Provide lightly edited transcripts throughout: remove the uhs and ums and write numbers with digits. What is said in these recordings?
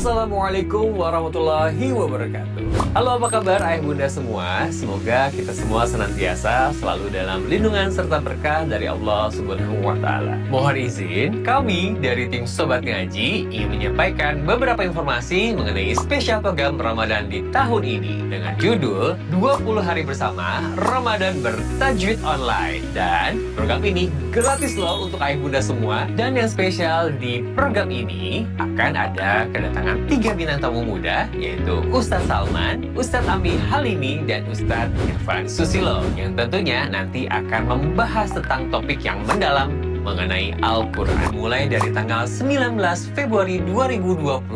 Assalamualaikum warahmatullahi wabarakatuh. Halo, apa kabar ayah bunda semua? Semoga kita semua senantiasa selalu dalam lindungan serta berkah dari Allah Subhanahu wa Ta'ala. Mohon izin, kami dari tim Sobat Ngaji ingin menyampaikan beberapa informasi mengenai spesial program Ramadan di tahun ini dengan judul 20 hari bersama Ramadan bertajwid online. Dan program ini gratis loh untuk ayah bunda semua. Dan yang spesial di program ini akan ada kedatangan 3 bintang tamu muda, yaitu Ustadz Salman, Ustadz Ami Halimi, dan Ustadz Irfan Susilo, yang tentunya nanti akan membahas tentang topik yang mendalam mengenai Al-Quran mulai dari tanggal 19 Februari 2026.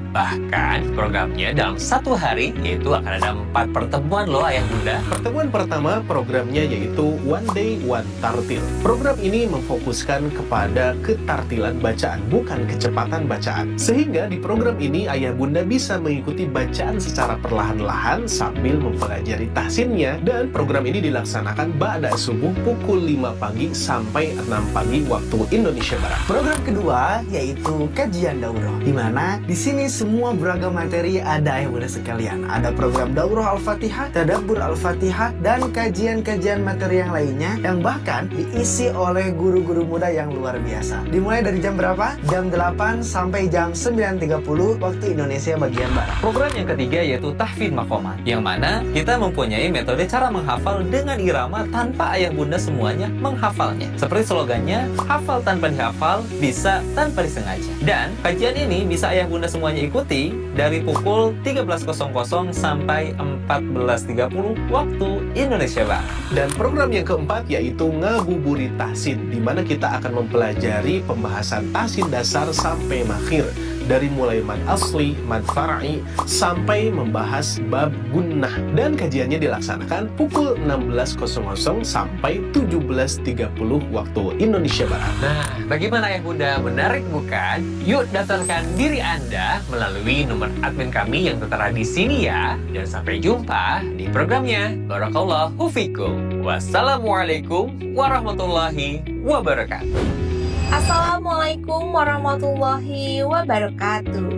Bahkan programnya dalam 1 hari, yaitu akan ada 4 pertemuan loh ayah bunda. Pertemuan pertama programnya yaitu One Day One Tartil. Program ini memfokuskan kepada ketartilan bacaan, bukan kecepatan bacaan. Sehingga di program ini ayah bunda bisa mengikuti bacaan secara perlahan-lahan sambil mempelajari tahsinnya. Dan program ini dilaksanakan ba'da subuh pukul 5 pagi sampai 6 pagi waktu Indonesia Barat. Program kedua yaitu kajian daurah, di mana di sini semua beragam materi ada ya bunda sekalian. Ada program daurah Al-Fatihah, tadabbur Al-Fatihah, dan kajian-kajian materi yang lainnya yang bahkan diisi oleh guru-guru muda yang luar biasa. Dimulai dari jam berapa? Jam 8 sampai jam 9.30 waktu Indonesia bagian Barat. Program yang ketiga yaitu tahfidz maqamat, yang mana kita mempunyai metode cara menghafal dengan irama tanpa ayah bunda semuanya menghafalnya. Seperti slogannya, hafal tanpa dihafal, bisa tanpa disengaja. Dan kajian ini bisa ayah bunda semuanya ikuti dari pukul 13.00 sampai 14.30 waktu Indonesia Barat. Dan program yang keempat yaitu Ngabuburit Tahsin, di mana kita akan mempelajari pembahasan tahsin dasar sampai makhir, dari mulai mad asli, mad far'i, sampai membahas bab gunnah. Dan kajiannya dilaksanakan pukul 16.00 sampai 17.30 waktu Indonesia Barat. Nah, bagaimana ayah bunda, menarik bukan? Yuk daftarkan diri Anda melalui nomor admin kami yang tertera di sini ya. Dan sampai jumpa di programnya. Barakallahu fikum. Wassalamualaikum warahmatullahi wabarakatuh. Assalamualaikum warahmatullahi wabarakatuh.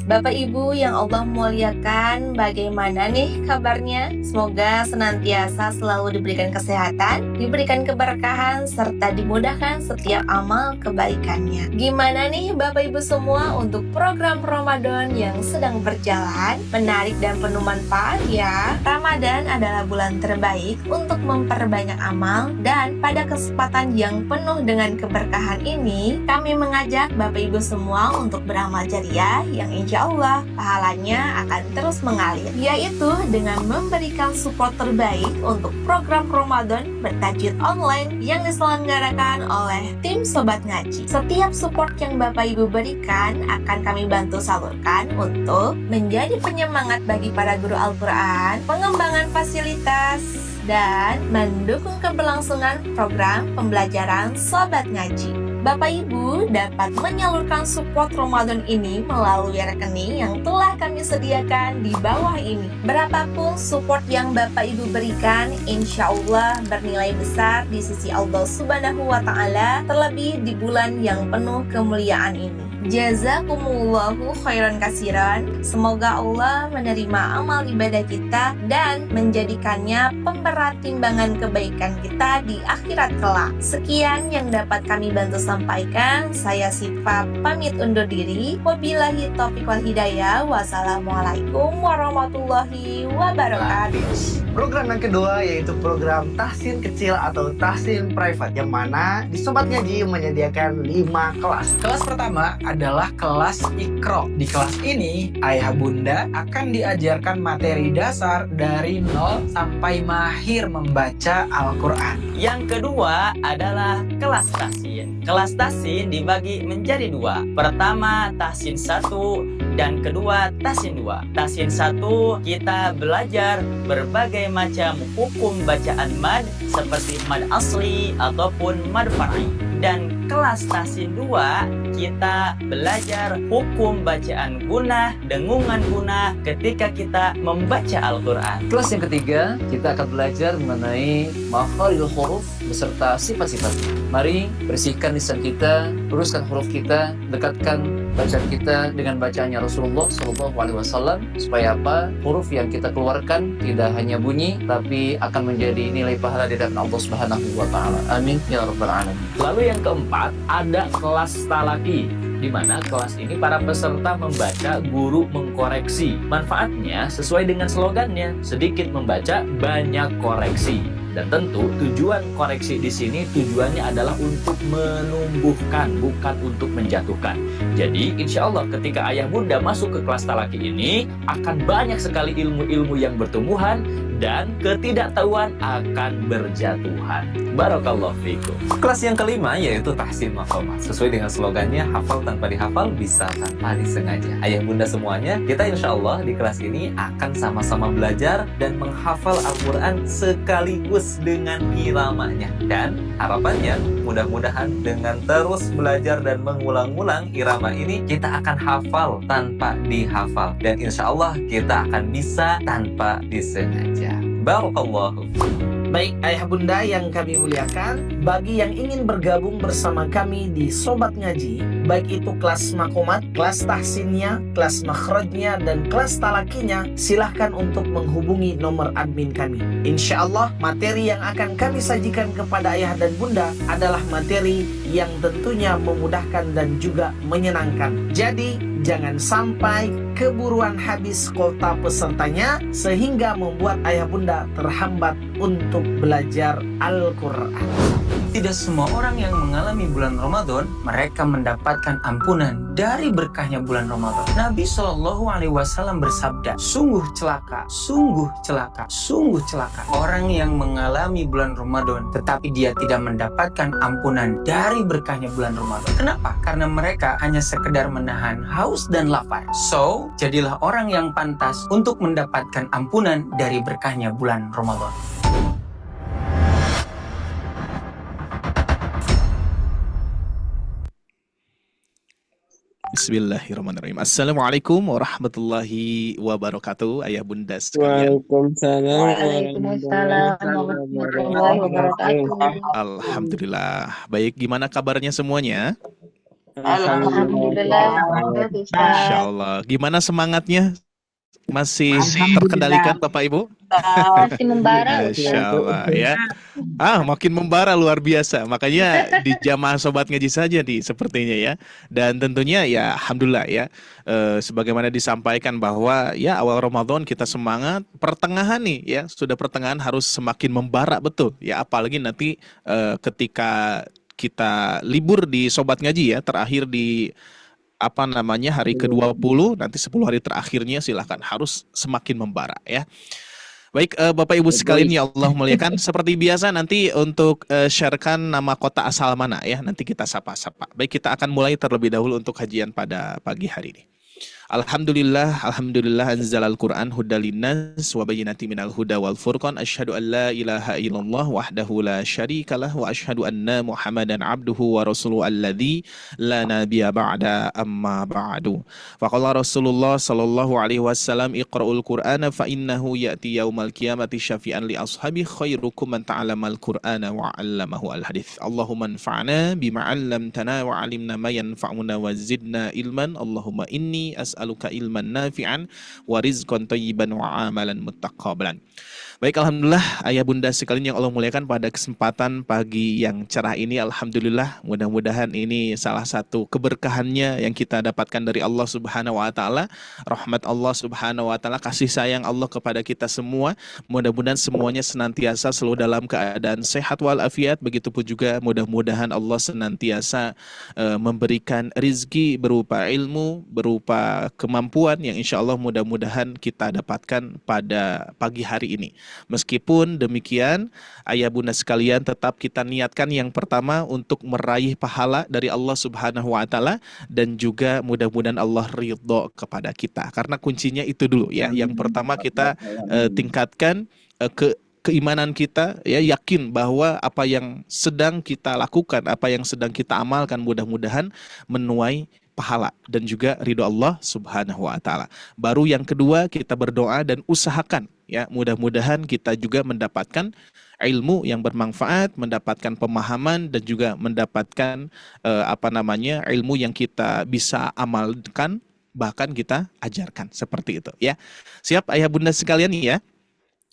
Bapak Ibu yang Allah muliakan, bagaimana nih kabarnya? Semoga senantiasa selalu diberikan kesehatan, diberikan keberkahan, serta dimudahkan setiap amal kebaikannya. Gimana nih Bapak Ibu semua untuk program Ramadan yang sedang berjalan? Menarik dan penuh manfaat ya. Ramadan adalah bulan terbaik untuk memperbanyak amal, dan pada kesempatan yang penuh dengan keberkahan ini, kami mengajak Bapak Ibu semua untuk beramal jariah yang insya Allah pahalanya akan terus mengalir, yaitu dengan memberikan support terbaik untuk program Ramadan bertajwid online yang diselenggarakan oleh tim Sobat Ngaji. Setiap support yang Bapak Ibu berikan akan kami bantu salurkan untuk menjadi penyemangat bagi para guru Al-Quran, pengembangan fasilitas, dan mendukung keberlangsungan program pembelajaran Sobat Ngaji. Bapak Ibu dapat menyalurkan support Ramadan ini melalui rekening yang telah kami sediakan di bawah ini. Berapapun support yang Bapak Ibu berikan, insya Allah bernilai besar di sisi Allah Subhanahu wa Ta'ala, terlebih di bulan yang penuh kemuliaan ini. Jazakumullahu khairan kasiran. Semoga Allah menerima amal ibadah kita dan menjadikannya pemberat timbangan kebaikan kita di akhirat kelak. Sekian yang dapat kami bantu sampaikan. Saya Sifa pamit undur diri. Wabillahi taufiq wal hidayah. Wassalamualaikum warahmatullahi wabarakatuh. Program yang kedua yaitu program tahsin kecil atau tahsin private, yang mana di Sobat Ngaji menyediakan 5 kelas. Kelas pertama adalah kelas Iqra. Di kelas ini, ayah bunda akan diajarkan materi dasar dari 0 sampai mahir membaca Al-Quran. Yang kedua adalah kelas tahsin. Kelas tahsin dibagi menjadi 2. Pertama tahsin 1 dan kedua tahsin 2. Tahsin 1 kita belajar berbagai macam hukum bacaan mad seperti mad asli ataupun mad far'i. Dan kelas tahsin 2 kita belajar hukum bacaan gunah, dengungan gunah ketika kita membaca Al-Quran. Kelas yang ketiga, kita akan belajar mengenai makharijul huruf beserta sifat-sifatnya. Mari bersihkan lisan kita, luruskan huruf kita, dekatkan bacaan kita dengan bacaannya Rasulullah SAW, supaya apa? Huruf yang kita keluarkan tidak hanya bunyi, tapi akan menjadi nilai pahala di hadapan Allah Subhanahu wa Ta'ala. Amin ya rabbal alamin. Lalu yang keempat, ada kelas talaki, di mana kelas ini para peserta membaca, guru mengkoreksi. Manfaatnya sesuai dengan slogannya, sedikit membaca, banyak koreksi. Dan tentu tujuan koreksi di sini tujuannya adalah untuk menumbuhkan, bukan untuk menjatuhkan. Jadi insya Allah ketika ayah bunda masuk ke kelas talaki ini akan banyak sekali ilmu-ilmu yang bertumbuhan dan ketidaktahuan akan berjatuhan. Barakallahu fikum. Kelas yang kelima yaitu tahsin maqamat. Sesuai dengan slogannya, hafal tanpa dihafal, bisa tanpa disengaja. Ayah bunda semuanya, kita insya Allah di kelas ini akan sama-sama belajar dan menghafal Al-Quran sekaligus dengan iramanya. Dan harapannya mudah-mudahan dengan terus belajar dan mengulang-ulang irama ini, kita akan hafal tanpa dihafal. Dan insya Allah kita akan bisa tanpa disengaja. Barakallahu. Baik ayah bunda yang kami muliakan, bagi yang ingin bergabung bersama kami di Sobat Ngaji, baik itu kelas makomat, kelas tahsinnya, kelas makhrajnya, dan kelas talakinya, silahkan untuk menghubungi nomor admin kami. Insya Allah materi yang akan kami sajikan kepada ayah dan bunda adalah materi yang tentunya memudahkan dan juga menyenangkan. Jadi jangan sampai keburuan habis kuota pesertanya sehingga membuat ayah bunda terhambat untuk belajar Al-Quran. Tidak semua orang yang mengalami bulan Ramadan mereka mendapatkan ampunan dari berkahnya bulan Ramadan. Nabi Shallallahu Alaihi Wasallam bersabda, sungguh celaka, sungguh celaka, sungguh celaka orang yang mengalami bulan Ramadan tetapi dia tidak mendapatkan ampunan dari berkahnya bulan Ramadan. Kenapa? Karena mereka hanya sekedar menahan haus dan lapar. So, jadilah orang yang pantas untuk mendapatkan ampunan dari berkahnya bulan Ramadan. Bismillahirrahmanirrahim. Assalamualaikum warahmatullahi wabarakatuh. Ayah bunda sekalian. Waalaikumsalam warahmatullahi wabarakatuh. Alhamdulillah. Baik, gimana kabarnya semuanya? Alhamdulillah. Masya Allah. Gimana semangatnya? Masih terkendalikan Bapak Ibu? Masih membara. Masya Allah ya. Makin membara luar biasa. Makanya di jamaah Sobat Ngaji saja nih sepertinya ya. Dan tentunya ya alhamdulillah ya. Sebagaimana disampaikan bahwa ya awal Ramadan kita semangat. Pertengahan nih ya. Sudah pertengahan harus semakin membara betul. Ya apalagi nanti ketika kita libur di Sobat Ngaji ya. Terakhir di hari ke-20, nanti 10 hari terakhirnya silahkan harus semakin membara ya. Baik Bapak Ibu sekalian ya Allah muliakan, seperti biasa nanti untuk sharekan nama kota asal mana ya, nanti kita sapa-sapa. Baik, kita akan mulai terlebih dahulu untuk kajian pada pagi hari ini. Alhamdulillah anzalal Qur'an hudal linnas wa bayyinatin minal huda wal furqan, asyhadu an la ilaha illallah wahdahu la syarikalah wa asyhadu anna Muhammadan abduhu wa rasuluhu alladzi la nabiyya ba'da amma ba'du. Faqala Rasulullah sallallahu alaihi wasallam, iqra'ul Qur'ana fa innahu ya'ti yaumal qiyamati syafi'an li ashabi khairukum man ta'allamal Qur'ana wa 'allamahu al-hadits. Allahumma anfa'na bima 'allamtana wa 'allimna ma yanfa'una wa zidna ilman. Allahumma inni as'aluka ilman nafi'an wa rizqan thayyiban wa amalan muttaqabbalan. Baik, alhamdulillah ayah bunda sekalian yang Allah muliakan, pada kesempatan pagi yang cerah ini alhamdulillah mudah-mudahan ini salah satu keberkahannya yang kita dapatkan dari Allah Subhanahu wa taala, rahmat Allah Subhanahu wa taala, kasih sayang Allah kepada kita semua. Mudah-mudahan semuanya senantiasa selalu dalam keadaan sehat walafiat, begitupun juga mudah-mudahan Allah senantiasa memberikan rizki berupa ilmu, berupa kemampuan yang insya Allah mudah-mudahan kita dapatkan pada pagi hari ini. Meskipun demikian, ayah bunda sekalian, tetap kita niatkan yang pertama untuk meraih pahala dari Allah Subhanahu wa taala, dan juga mudah-mudahan Allah ridho kepada kita. Karena kuncinya itu dulu ya. Yang pertama kita tingkatkan keimanan kita ya, yakin bahwa apa yang sedang kita lakukan, apa yang sedang kita amalkan mudah-mudahan menuai pahala dan juga ridho Allah Subhanahu wa taala. Baru yang kedua kita berdoa dan usahakan ya, mudah-mudahan kita juga mendapatkan ilmu yang bermanfaat, mendapatkan pemahaman dan juga mendapatkan ilmu yang kita bisa amalkan, bahkan kita ajarkan seperti itu ya. Siap ayah bunda sekalian ya?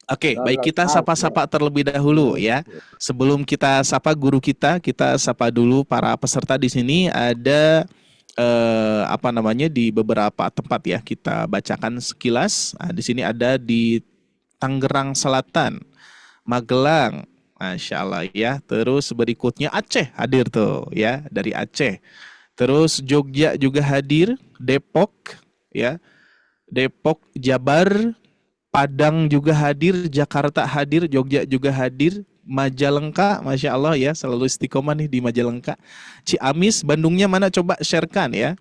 Oke, baik, kita sapa-sapa terlebih dahulu ya. Sebelum kita sapa guru kita sapa dulu para peserta di sini. Ada di beberapa tempat ya, kita bacakan sekilas. Nah, di sini ada di Tangerang Selatan, Magelang, Masya Allah ya. Terus berikutnya Aceh hadir tuh ya, dari Aceh. Terus Jogja juga hadir, Depok ya, Depok, Jabar, Padang juga hadir, Jakarta hadir, Jogja juga hadir, Majalengka, Masya Allah ya, selalu istiqomah nih di Majalengka. Ciamis, Bandungnya mana coba sharekan ya.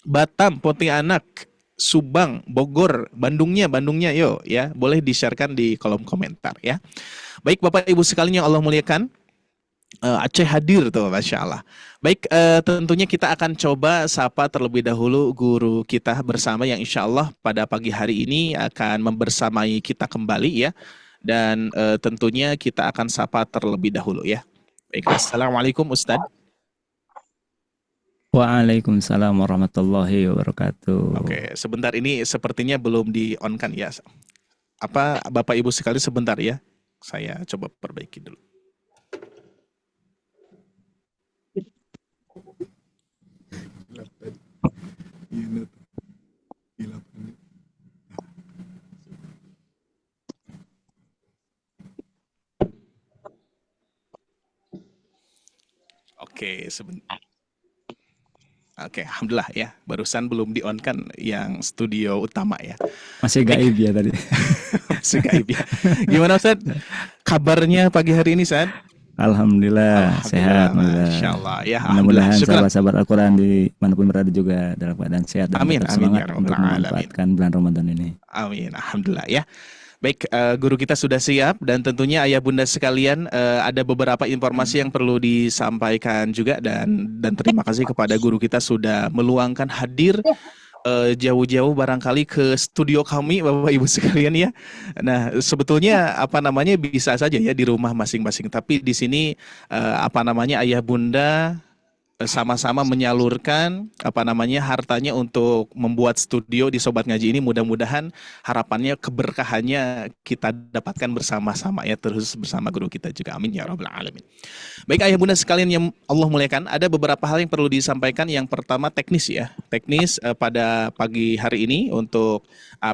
Batam, Pontianak, Subang, Bogor, Bandungnya yuk ya, boleh di-sharekan di kolom komentar ya. Baik Bapak Ibu sekalian yang Allah muliakan, Aceh hadir tuh, Masya Allah. Baik, tentunya kita akan coba sapa terlebih dahulu guru kita bersama yang insya Allah pada pagi hari ini akan membersamai kita kembali ya. Dan tentunya kita akan sapa terlebih dahulu ya. Baik, Assalamualaikum Ustaz. Waalaikumsalam warahmatullahi wabarakatuh. Oke, sebentar, ini sepertinya belum di-on-kan ya. Bapak Ibu sekali sebentar ya. Saya coba perbaiki dulu. Oke, sebentar. Oke, alhamdulillah ya. Barusan belum di-on kan yang studio utama ya. Masih gaib ya tadi. Masih gaib ya. Gimana Ustaz? Kabarnya pagi hari ini, Ustaz? Alhamdulillah, sehat. Masya Allah ya. Mudah-mudahan sahabat-sahabat Al-Quran di manapun berada juga dalam keadaan sehat dan tetap semangat untuk memanfaatkan bulan Ramadan ini. Amin, alhamdulillah ya. Baik, guru kita sudah siap dan tentunya ayah bunda sekalian, ada beberapa informasi yang perlu disampaikan juga dan terima kasih kepada guru kita sudah meluangkan hadir jauh-jauh barangkali ke studio kami Bapak Ibu sekalian ya. Nah, sebetulnya bisa saja ya di rumah masing-masing, tapi di sini ayah bunda sama-sama menyalurkan hartanya untuk membuat studio di Sobat Ngaji ini. Mudah-mudahan harapannya keberkahannya kita dapatkan bersama-sama ya, terus bersama guru kita juga, amin ya rabbal alamin. Baik ayah bunda sekalian yang Allah muliakan, ada beberapa hal yang perlu disampaikan. Yang pertama teknis ya, pada pagi hari ini untuk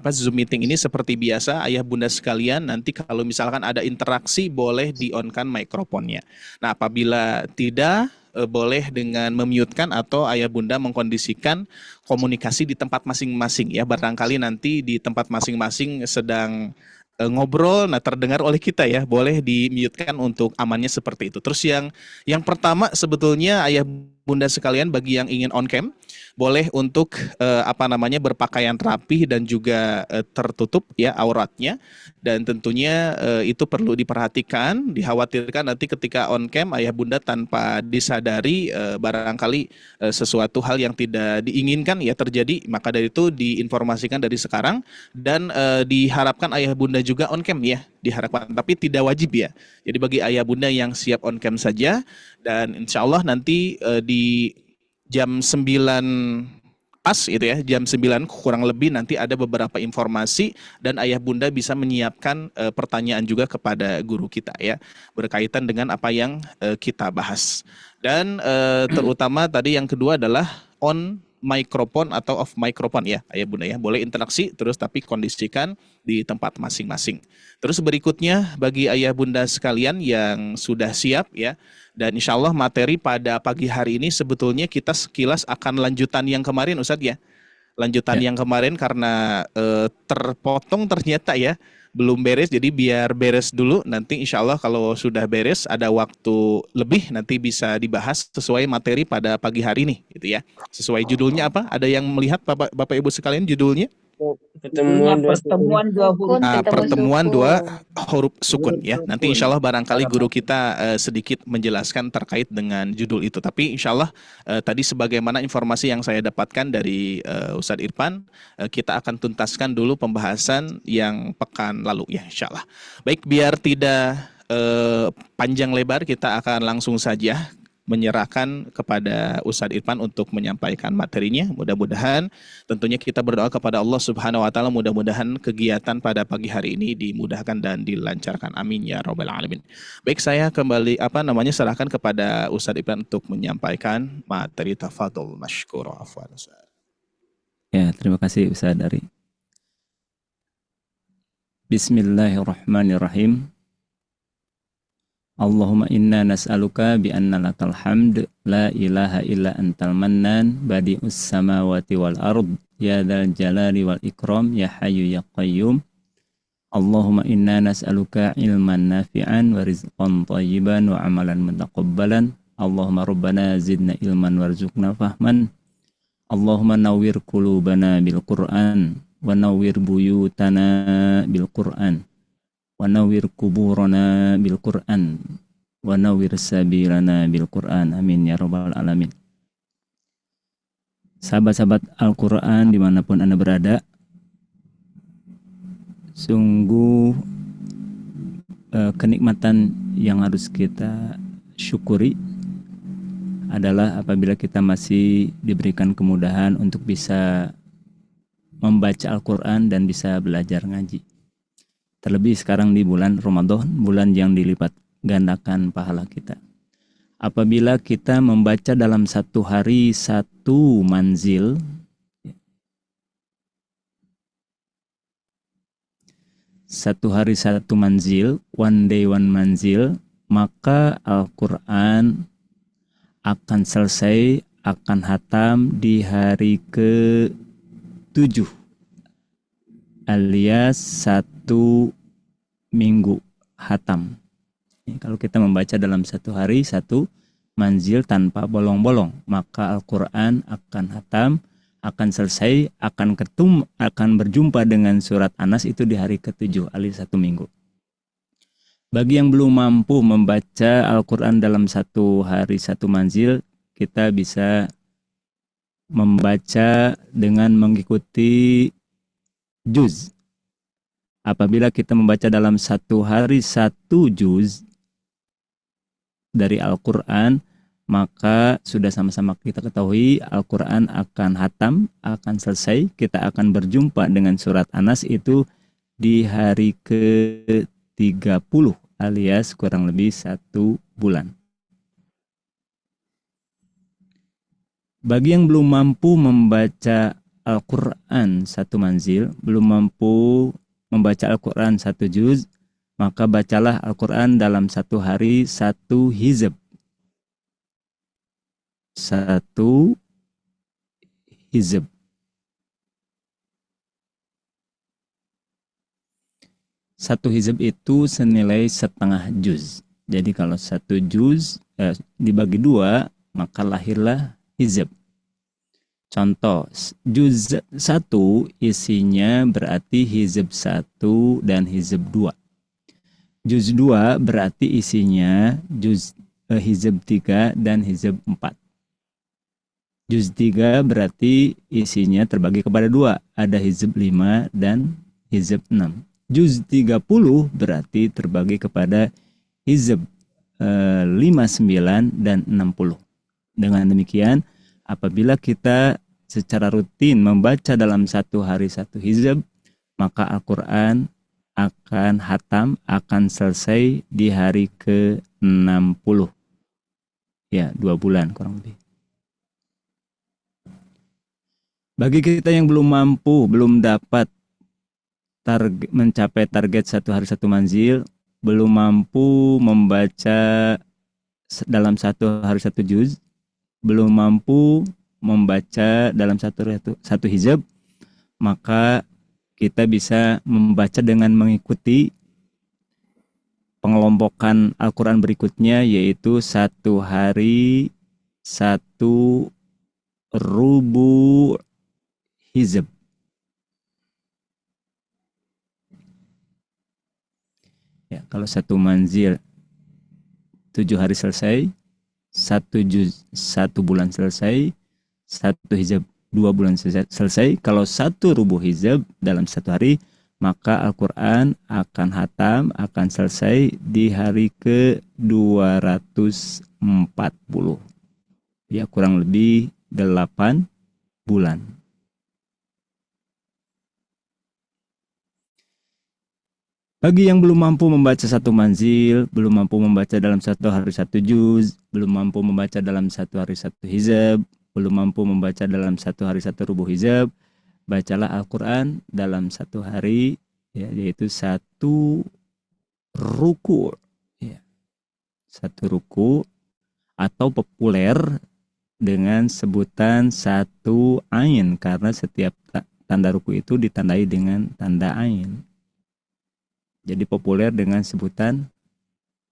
Zoom meeting ini seperti biasa ayah bunda sekalian, nanti kalau misalkan ada interaksi boleh di-on-kan mikrofonnya. Nah, apabila tidak, boleh dengan memute-kan atau ayah bunda mengkondisikan komunikasi di tempat masing-masing ya. Barangkali nanti di tempat masing-masing sedang ngobrol, terdengar oleh kita ya, boleh di-mute-kan untuk amannya seperti itu. Terus yang pertama sebetulnya ayah bunda sekalian, bagi yang ingin on cam boleh untuk berpakaian rapi dan juga tertutup ya auratnya, dan tentunya itu perlu diperhatikan. Dikhawatirkan nanti ketika on cam ayah bunda tanpa disadari barangkali sesuatu hal yang tidak diinginkan ya terjadi, maka dari itu diinformasikan dari sekarang dan diharapkan ayah bunda juga on cam ya, diharapkan, tapi tidak wajib ya. Jadi bagi ayah bunda yang siap on cam saja, dan insya Allah nanti di jam 9 pas itu ya, jam 9 kurang lebih nanti ada beberapa informasi dan ayah bunda bisa menyiapkan pertanyaan juga kepada guru kita ya, berkaitan dengan apa yang kita bahas. Dan terutama tadi yang kedua adalah on mikrofon atau off mikrofon ya ayah bunda ya, boleh interaksi terus tapi kondisikan di tempat masing-masing. Terus berikutnya bagi ayah bunda sekalian yang sudah siap ya, dan insya Allah materi pada pagi hari ini sebetulnya kita sekilas akan lanjutan yang kemarin Ustadz ya. Lanjutan yang kemarin karena terpotong ternyata ya, belum beres, jadi biar beres dulu. Nanti insya Allah kalau sudah beres ada waktu lebih nanti bisa dibahas sesuai materi pada pagi hari ini gitu ya. Sesuai judulnya apa? Ada yang melihat Bapak Ibu sekalian judulnya? Pertemuan dua huruf sukun ya. Nanti insya Allah barangkali guru kita sedikit menjelaskan terkait dengan judul itu. Tapi insya Allah tadi sebagaimana informasi yang saya dapatkan dari Ustadz Irfan, kita akan tuntaskan dulu pembahasan yang pekan lalu ya insya Allah. Baik, biar tidak panjang lebar, kita akan langsung saja menyerahkan kepada Ustadz Irfan untuk menyampaikan materinya. Mudah-mudahan tentunya kita berdoa kepada Allah Subhanahu wa taala, mudah-mudahan kegiatan pada pagi hari ini dimudahkan dan dilancarkan. Amin ya rabbal alamin. Baik, saya kembali serahkan kepada Ustadz Irfan untuk menyampaikan materi. Tafadhol mashkur. Afwan Ustaz. Ya, terima kasih Ustaz Ari. Bismillahirrahmanirrahim. Allahumma inna nas'aluka bi anna lakal hamd la ilaha illa antal mannan badi'us samawati wal ard ya dzal jalali wal ikram ya hayyu ya qayyum. Allahumma inna nas'aluka ilman nafi'an wa rizqan thayyiban wa amalan mutaqabbalan. Allahumma rabbana zidna ilman warzuqna fahman. Allahumma nawwir qulubana bil Qur'an wa nawwir buyutana bil Qur'an. Wa nawwir kuburana bil Qur'an wa nawwir sabilana bil Qur'an. Amin ya rabbal alamin. Sahabat-sahabat Al-Quran dimanapun Anda berada, sungguh kenikmatan yang harus kita syukuri adalah apabila kita masih diberikan kemudahan untuk bisa membaca Al-Quran dan bisa belajar ngaji. Terlebih sekarang di bulan Ramadan, bulan yang dilipat gandakan pahala kita. Apabila kita membaca dalam satu hari satu manzil, one day one manzil, maka Al-Quran akan selesai, akan hatam di hari ke-7 alias 1 minggu hatam. Kalau kita membaca dalam satu hari satu manzil tanpa bolong-bolong, maka Al-Quran akan hatam, akan selesai, akan berjumpa dengan surat Anas itu di hari ke-7 alias 1 minggu. Bagi yang belum mampu membaca Al-Quran dalam satu hari satu manzil, kita bisa membaca dengan mengikuti juz. Apabila kita membaca dalam satu hari satu juz dari Al-Quran, maka sudah sama-sama kita ketahui Al-Quran akan hatam, akan selesai. Kita akan berjumpa dengan surat Anas itu di hari ke-30 alias kurang lebih 1 bulan. Bagi yang belum mampu membaca Al-Quran satu manzil, belum mampu membaca Al-Quran satu juz, maka bacalah Al-Quran dalam satu hari satu hizab. Satu hizab. Satu hizab itu senilai setengah juz. Jadi kalau satu juz dibagi 2, maka lahirlah hizab. Contoh, juz 1 isinya berarti hizab 1 dan hizab 2. Juz 2 berarti isinya hizab 3 dan hizab 4. Juz 3 berarti isinya terbagi kepada 2, ada hizab 5 dan hizab 6. Juz 30 berarti terbagi kepada hizab 59 dan 60. Dengan demikian, apabila kita secara rutin membaca dalam satu hari satu hizab, maka Al-Quran akan hatam, akan selesai di hari ke-60. Ya, 2 bulan kurang lebih. Bagi kita yang belum mampu, belum dapat mencapai target satu hari satu manzil, belum mampu membaca dalam satu hari satu juz, belum mampu membaca dalam satu hizab, maka kita bisa membaca dengan mengikuti pengelompokan Al-Quran berikutnya, yaitu satu hari satu rubu hizab. Ya, kalau satu manzil 7 hari selesai, satu juz 1 bulan selesai, satu hizab 2 bulan selesai. Kalau satu rubuh hizab dalam satu hari, maka Al-Quran akan hatam, akan selesai di hari ke-240. Ya, kurang lebih 8 bulan. Bagi yang belum mampu membaca satu manzil, belum mampu membaca dalam satu hari satu juz, belum mampu membaca dalam satu hari satu hizab, belum mampu membaca dalam satu hari satu rubuh hizab, bacalah Al-Quran dalam satu hari, ya, yaitu satu ruku, ya. Satu ruku, atau populer dengan sebutan satu ain, karena setiap tanda ruku itu ditandai dengan tanda ain. Jadi populer dengan sebutan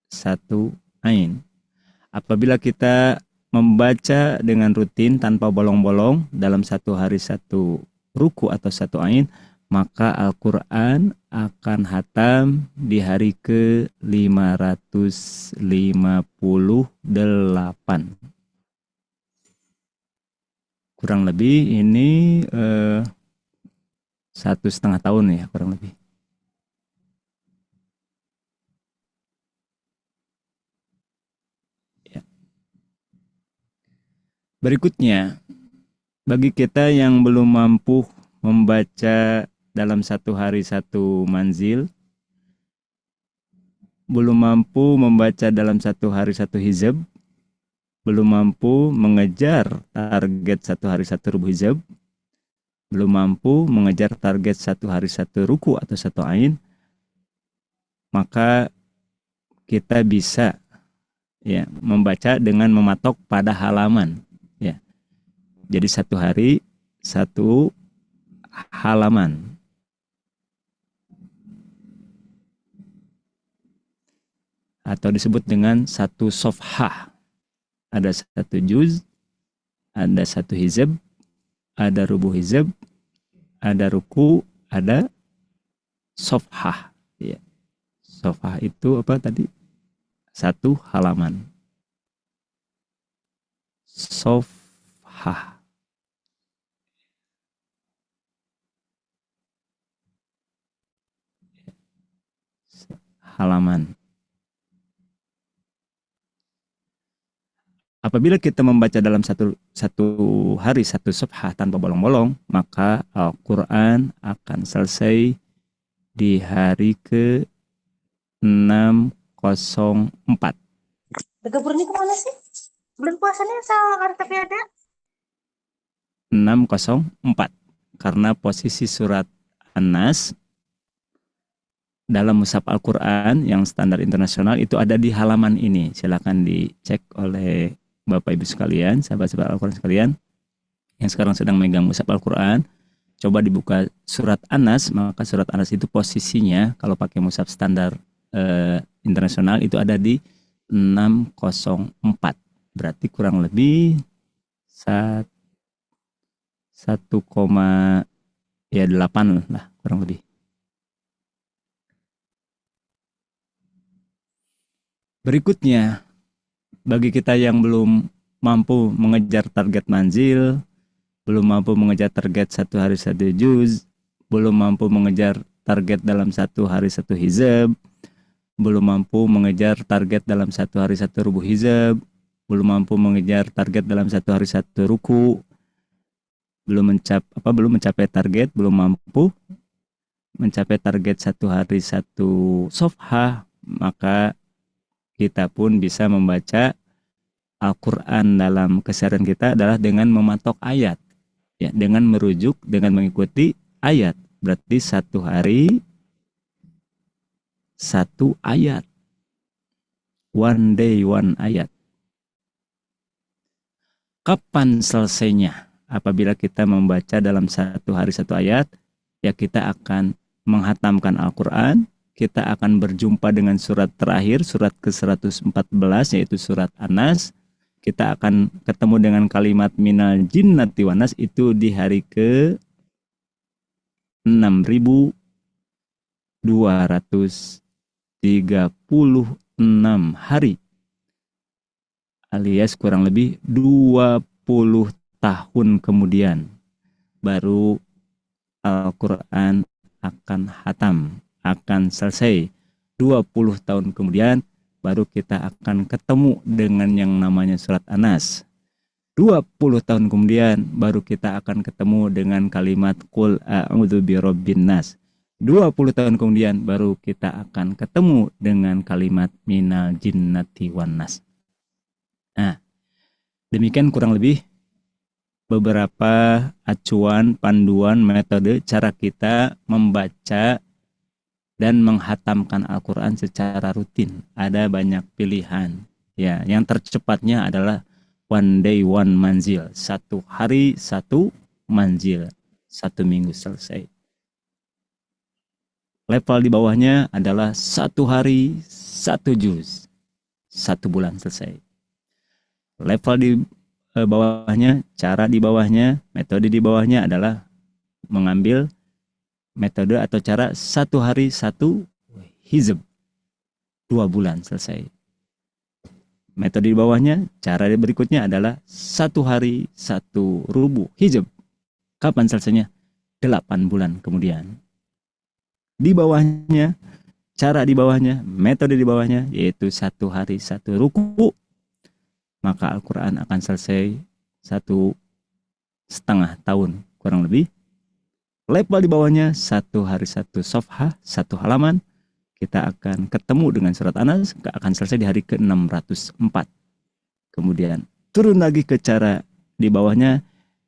satu ain. Apabila kita membaca dengan rutin tanpa bolong-bolong dalam satu hari satu ruku atau satu ain, maka Al-Quran akan hatam di hari ke-558. Kurang lebih ini 1,5 tahun ya, kurang lebih. Ya. Berikutnya, bagi kita yang belum mampu membaca dalam satu hari satu manzil, belum mampu membaca dalam satu hari satu hizab, belum mampu mengejar target satu hari satu rubuh hizab, belum mampu mengejar target satu hari satu ruku atau satu ain, maka kita bisa, ya, membaca dengan mematok pada halaman, ya. Jadi satu hari satu halaman. Atau disebut dengan satu sofhah. Ada satu juz, ada satu hizab, ada rubuh hizab, ada ruku, ada sofhah. Ya. Sofhah itu apa tadi? Satu halaman. Sofhah. Halaman. Apabila kita membaca dalam satu hari satu sofhah tanpa bolong-bolong, maka Al-Quran akan selesai di hari ke-604. Degabur ini kemana sih? Bulan puasanya saya tapi ada 604. Karena posisi surat An-Nas dalam mushaf Al-Quran yang standar internasional itu ada di halaman ini. Silakan dicek oleh Bapak Ibu sekalian, sahabat-sahabat Al-Quran sekalian yang sekarang sedang megang mushaf Al-Quran. Coba dibuka surat An-Nas, maka surat An-Nas itu posisinya kalau pakai mushaf standar internasional itu ada di 604. Berarti kurang lebih 1,8 lah kurang lebih. Berikutnya, bagi kita yang belum mampu mengejar target manzil, belum mampu mengejar target satu hari satu juz, belum mampu mengejar target dalam satu hari satu hizab, belum mampu mengejar target dalam satu hari satu rubuh hizab, belum mampu mengejar target dalam satu hari satu ruku, belum mencapai target, belum mampu mencapai target satu hari satu sofhah, maka kita pun bisa membaca Al-Quran dalam keseharian kita adalah dengan mematok ayat, ya, dengan merujuk, dengan mengikuti ayat. Berarti satu hari satu ayat, one day one ayat. Kapan selesainya? Apabila kita membaca dalam satu hari satu ayat, ya kita akan menghatamkan Al-Quran. Kita akan berjumpa dengan surat terakhir, surat ke-114, yaitu surat An-Nas. Kita akan ketemu dengan kalimat minal jinnati wanas itu di hari ke-6236 hari. Alias kurang lebih 20 tahun kemudian baru Al-Quran akan hatam, akan selesai. 20 tahun kemudian baru kita akan ketemu dengan yang namanya surat An-Nas. 20 tahun kemudian baru kita akan ketemu dengan kalimat Qul a'udzu birabbin nas. 20 tahun kemudian baru kita akan ketemu dengan kalimat minal jinnati wan nas. Nah, demikian kurang lebih beberapa acuan, panduan, metode cara kita membaca dan menghatamkan Al-Quran secara rutin. Ada banyak pilihan. Ya, yang tercepatnya adalah one day one manzil, 1 hari 1 manzil, 1 minggu selesai. Level di bawahnya adalah 1 hari 1 juz, 1 bulan selesai. Level di bawahnya, cara di bawahnya, metode di bawahnya adalah mengambil metode atau cara 1 hari 1 hizb, 2 bulan selesai. Metode di bawahnya, cara berikutnya adalah 1 hari 1 rubu hizb. Kapan selesainya? 8 bulan kemudian. Di bawahnya, cara di bawahnya, metode di bawahnya, yaitu 1 hari 1 ruku, maka Al-Quran akan selesai 1,5 tahun kurang lebih. Level di bawahnya 1 hari 1 safhah, 1 halaman, kita akan ketemu dengan surat An-Nas, akan selesai di hari ke-604. Kemudian turun lagi ke cara di bawahnya,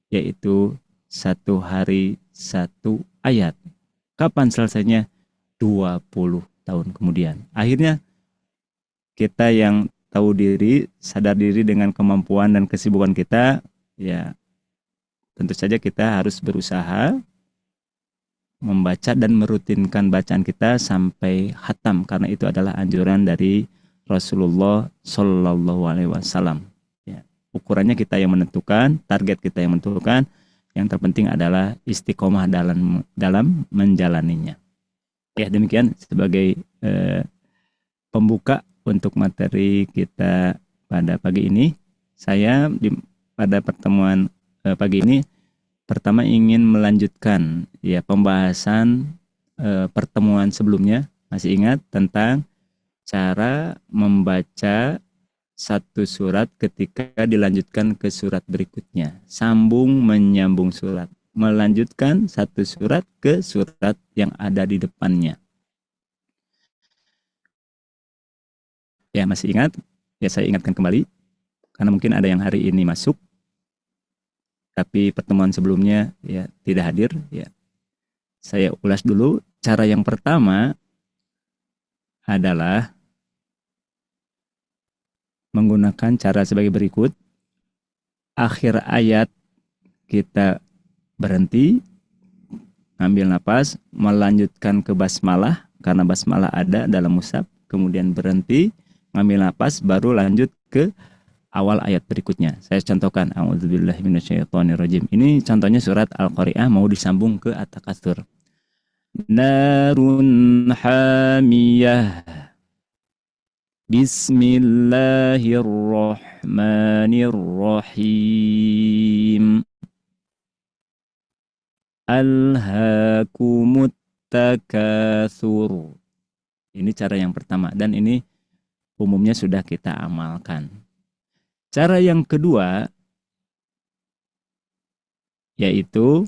yaitu 1 hari 1 ayat. Kapan selesainya? 20 tahun kemudian. Akhirnya kita yang tahu diri, sadar diri dengan kemampuan dan kesibukan kita, ya tentu saja kita harus berusaha membaca dan merutinkan bacaan kita sampai khatam, karena itu adalah anjuran dari Rasulullah Shallallahu Alaihi Wasallam. Ya, ukurannya kita yang menentukan, target kita yang menentukan. Yang terpenting adalah istiqomah dalam menjalaninya. Ya, demikian sebagai pembuka untuk materi kita pada pagi ini. Saya pada pertemuan pagi ini pertama ingin melanjutkan ya pembahasan pertemuan sebelumnya. Masih ingat tentang cara membaca satu surat ketika dilanjutkan ke surat berikutnya, sambung menyambung surat, melanjutkan satu surat ke surat yang ada di depannya. Ya, masih ingat? Ya, saya ingatkan kembali karena mungkin ada yang hari ini masuk tapi pertemuan sebelumnya ya tidak hadir. Ya, saya ulas dulu. Cara yang pertama adalah menggunakan cara sebagai berikut. Akhir ayat kita berhenti, ambil napas, melanjutkan ke basmalah karena basmalah ada dalam mushaf, kemudian berhenti, ngambil napas, baru lanjut ke awal ayat berikutnya. Saya contohkan, a'udzubillahi minasyaitonirrajim. Ini contohnya surat Al-Qari'ah mau disambung ke At-Takatsur. Narun hamiyah. Bismillahirrahmanirrahim. Alhaakumut takatsur. Ini cara yang pertama dan ini umumnya sudah kita amalkan. Cara yang kedua yaitu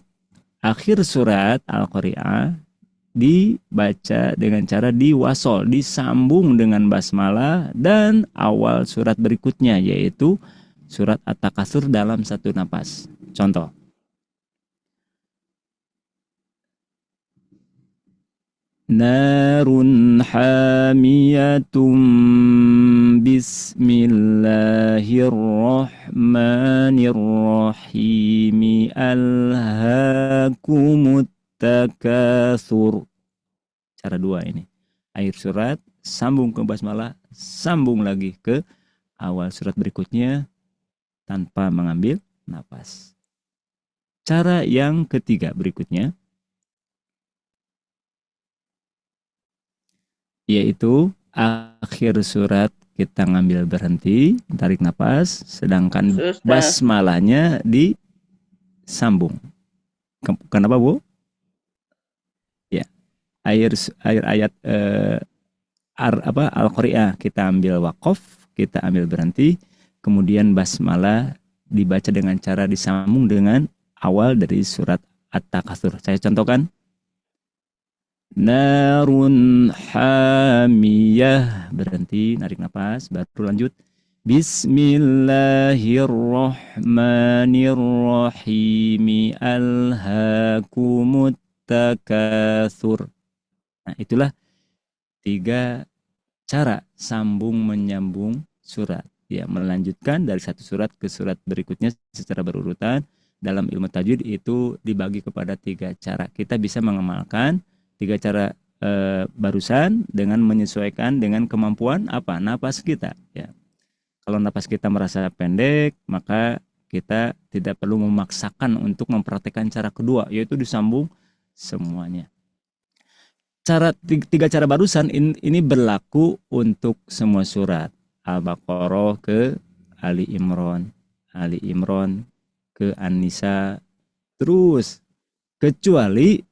akhir surat Al-Qari'ah dibaca dengan cara diwasol, disambung dengan basmalah dan awal surat berikutnya yaitu surat At-Takatsur dalam satu napas. Contoh. Narun hamiyatum bismillahirrahmanirrahim alhaakumut takatsur. Cara dua ini. Akhir surat, sambung ke basmalah, sambung lagi ke awal surat berikutnya tanpa mengambil napas. Cara yang ketiga berikutnya yaitu akhir surat kita ngambil berhenti, tarik napas, sedangkan basmalahnya disambung. Kenapa, Bu? Ya, akhir ayat Al-Qari'ah kita ambil waqaf, kita ambil berhenti, kemudian basmalah dibaca dengan cara disambung dengan awal dari surat At-Takatsur. Saya contohkan. Narun hamiyah, berhenti, narik nafas, baru lanjut. Bismillahirrahmanirrahim. Alhaakumut takatsur. Nah, itulah 3 cara sambung menyambung surat. Ya, melanjutkan dari satu surat ke surat berikutnya secara berurutan. Dalam ilmu tajwid itu dibagi kepada 3 cara. Kita bisa mengamalkan 3 cara barusan dengan menyesuaikan dengan kemampuan napas kita. Ya. Kalau napas kita merasa pendek, maka kita tidak perlu memaksakan untuk mempraktekkan cara kedua, yaitu disambung semuanya. 3 cara barusan ini berlaku untuk semua surat. Al-Baqarah ke Ali Imran ke An-Nisa, terus kecuali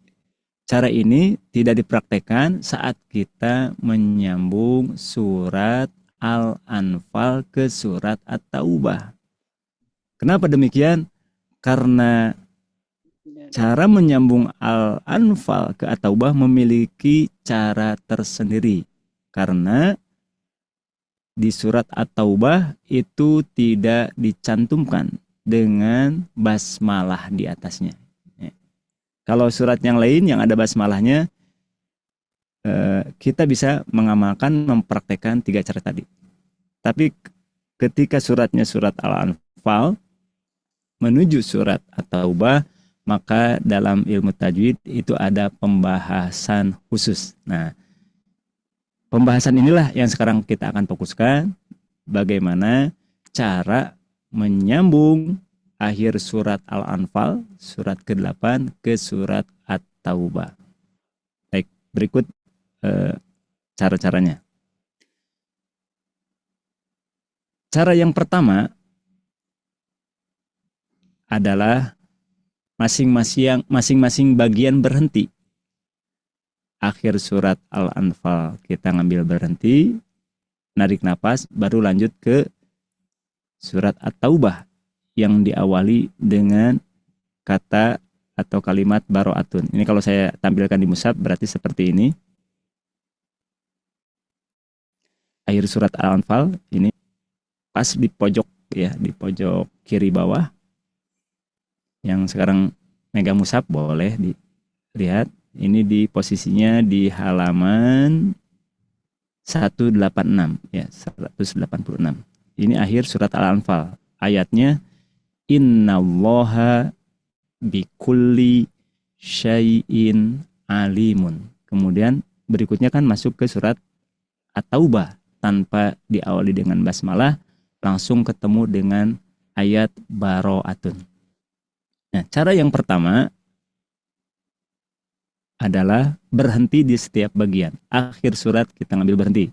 cara ini tidak dipraktekkan saat kita menyambung surat Al-Anfal ke surat At-Taubah. Kenapa demikian? Karena cara menyambung Al-Anfal ke At-Taubah memiliki cara tersendiri. Karena di surat At-Taubah itu tidak dicantumkan dengan basmalah di atasnya. Kalau surat yang lain yang ada basmalahnya, kita bisa mengamalkan, mempraktekkan 3 cara tadi. Tapi ketika suratnya surat Al-Anfal menuju surat At-Taubah, maka dalam ilmu tajwid itu ada pembahasan khusus. Nah, pembahasan inilah yang sekarang kita akan fokuskan, bagaimana cara menyambung akhir surat Al-Anfal, surat ke-8 ke surat At-Taubah. Baik, berikut cara-caranya. Cara yang pertama adalah masing-masing bagian berhenti. Akhir surat Al-Anfal kita ngambil berhenti, narik nafas, baru lanjut ke surat At-Taubah yang diawali dengan kata atau kalimat baro'atun. Ini kalau saya tampilkan di mushaf berarti seperti ini. Akhir surat Al-Anfal ini pas di pojok ya, di pojok kiri bawah. Yang sekarang megang mushaf boleh dilihat. Ini di posisinya di halaman 186 ya, 186. Ini akhir surat Al-Anfal. Ayatnya innallaha bikulli syai'in alimun. Kemudian berikutnya kan masuk ke surat At-Taubah tanpa diawali dengan basmalah, langsung ketemu dengan ayat baro'atun. Nah, cara yang pertama adalah berhenti di setiap bagian. Akhir surat kita ngambil berhenti.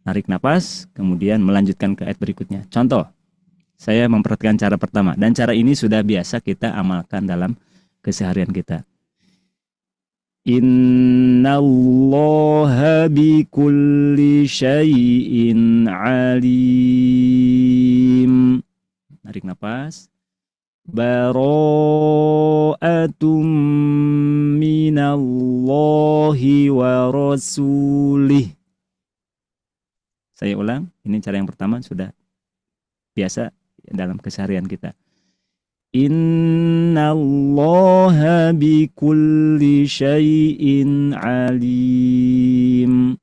Narik nafas, kemudian melanjutkan ke ayat berikutnya. Contoh, saya memperhatikan cara pertama. Dan cara ini sudah biasa kita amalkan dalam keseharian kita. Innallaha bikulli syai'in alim. Narik nafas. Bara'atum minallahi wa rasulih. Saya ulang, ini cara yang pertama sudah biasa dalam keseharian kita. Innallaha bikulli syai'in alim.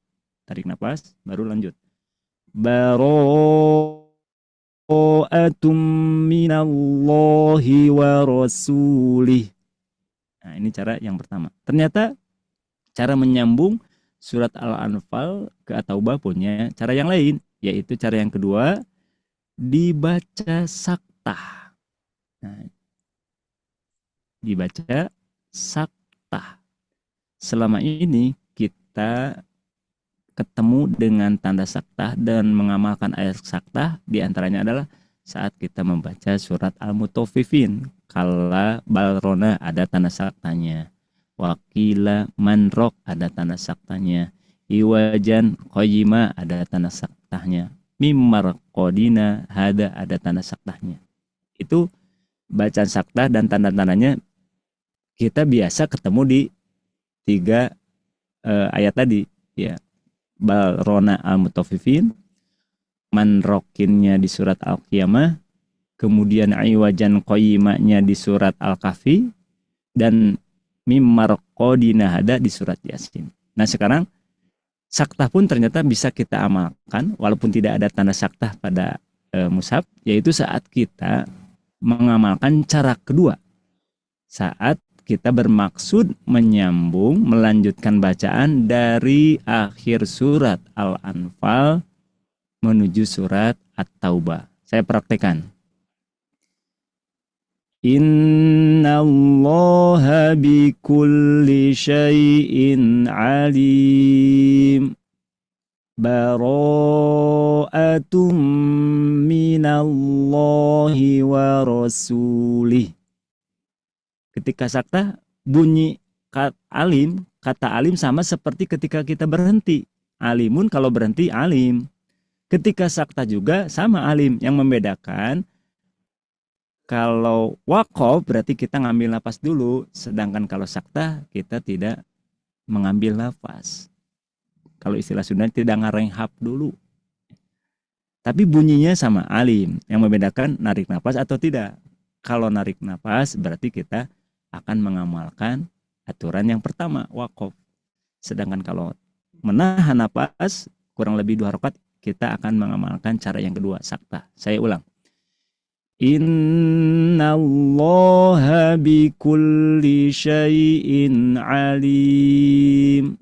Tarik nafas, baru lanjut. Bara'atum minallahi wa rasulih. Nah, ini cara yang pertama. Ternyata cara menyambung surat Al-Anfal ke At-Taubah punya cara yang lain, yaitu cara yang kedua, dibaca saktah. Nah, dibaca saktah. Selama ini kita ketemu dengan tanda saktah dan mengamalkan ayat saktah, diantaranya adalah saat kita membaca surat Al-Mutaffifin. Kala balrona ada tanda saktahnya. Wakila manrok ada tanda saktahnya. Iwajan qayyima ada tanda saktahnya. Mimmar qodina hada ada tanda saktahnya. Itu bacaan saktah dan tanda-tandanya kita biasa ketemu di 3 ayat tadi ya. Balrona al-mutaffifin, manrokinnya di surat Al-Qiyamah, kemudian iwajan qayyimanya di surat Al-Kahfi, dan mimmar qodina hada di surat Yasin. Nah sekarang saktah pun ternyata bisa kita amalkan walaupun tidak ada tanda saktah pada mushaf, yaitu saat kita mengamalkan cara kedua. Saat kita bermaksud menyambung, melanjutkan bacaan dari akhir surat Al-Anfal menuju surat At-Taubah. Saya praktekkan. Innallaha bikulli syai'in alim. Bara'atum minallahi wa rasulih. Ketika saktah bunyi kata alim sama seperti ketika kita berhenti. Alimun kalau berhenti alim. Ketika saktah juga sama alim. Yang membedakan kalau waqaf berarti kita ngambil nafas dulu. Sedangkan kalau saktah kita tidak mengambil nafas. Kalau istilah Sunda tidak ngarenghap dulu. Tapi bunyinya sama alim. Yang membedakan narik nafas atau tidak. Kalau narik nafas berarti kita akan mengamalkan aturan yang pertama, waqaf. Sedangkan kalau menahan nafas kurang lebih 2 rakaat, kita akan mengamalkan cara yang kedua, saktah. Saya ulang. Innallaha bikulli syai'in alim.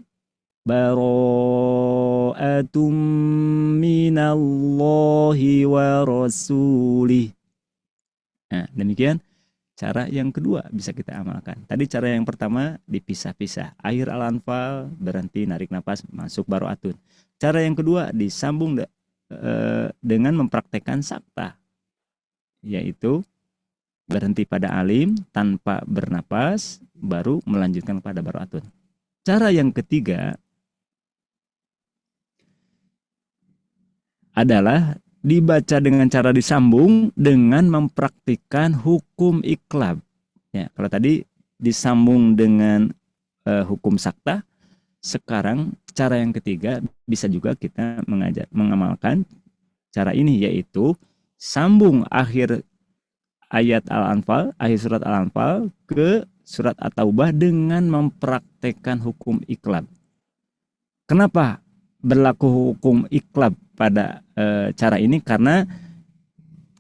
Bara'atum minallahi wa rasulih. Nah, demikian cara yang kedua bisa kita amalkan. Tadi cara yang pertama dipisah-pisah. Akhir Al-Anfal, berhenti, narik nafas, masuk bara'atun. Cara yang kedua disambung dengan mempraktekkan saktah. Yaitu berhenti pada alim tanpa bernapas, baru melanjutkan pada bara'atun. Cara yang ketiga adalah dibaca dengan cara disambung dengan mempraktikkan hukum iqlab. Ya, kalau tadi disambung dengan hukum saktah, sekarang cara yang ketiga bisa juga kita mengamalkan cara ini, yaitu sambung akhir ayat Al-Anfal, akhir surat Al-Anfal ke surat At-Taubah dengan mempraktekkan hukum iqlab. Kenapa berlaku hukum iqlab pada cara ini? Karena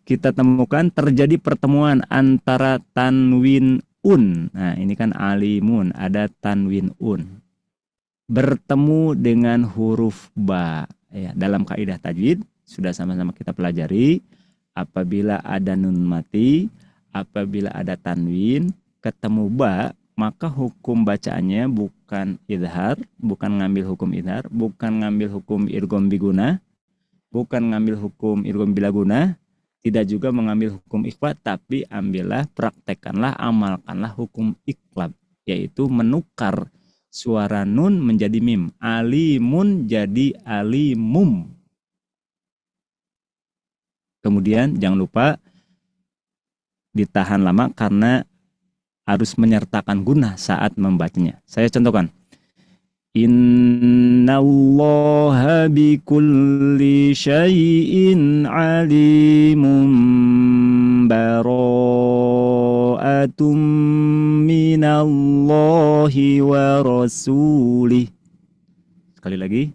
kita temukan terjadi pertemuan antara tanwin un. Nah, ini kan alimun, ada tanwin un. Bertemu dengan huruf ba. Ya, dalam kaidah tajwid sudah sama-sama kita pelajari, apabila ada nun mati, apabila ada tanwin, ketemu ba, maka hukum bacaannya bukan idhar, bukan ngambil hukum idhar, bukan ngambil hukum irgham biguna, bukan ngambil hukum irgham bilaguna, tidak juga mengambil hukum ikhfa, tapi ambillah, praktekkanlah, amalkanlah hukum iqlab, yaitu menukar suara nun menjadi mim. Alimun jadi alimum. Kemudian jangan lupa ditahan lama karena harus menyertakan gunah saat membacanya. Saya contohkan. Innallaha bikulli syai'in alimun bara'atum minallahi wa rasulih. Sekali lagi.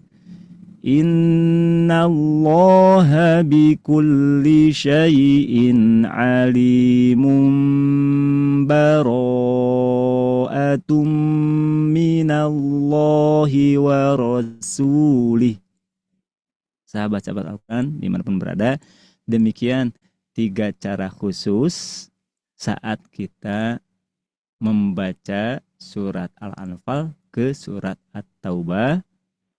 Innallaha bikulli syai'in alimun bara'atum minallahi wa rasulih. Sahabat-sahabat Al-Quran dimanapun berada, demikian 3 cara khusus saat kita membaca surat Al-Anfal ke surat At-Taubah.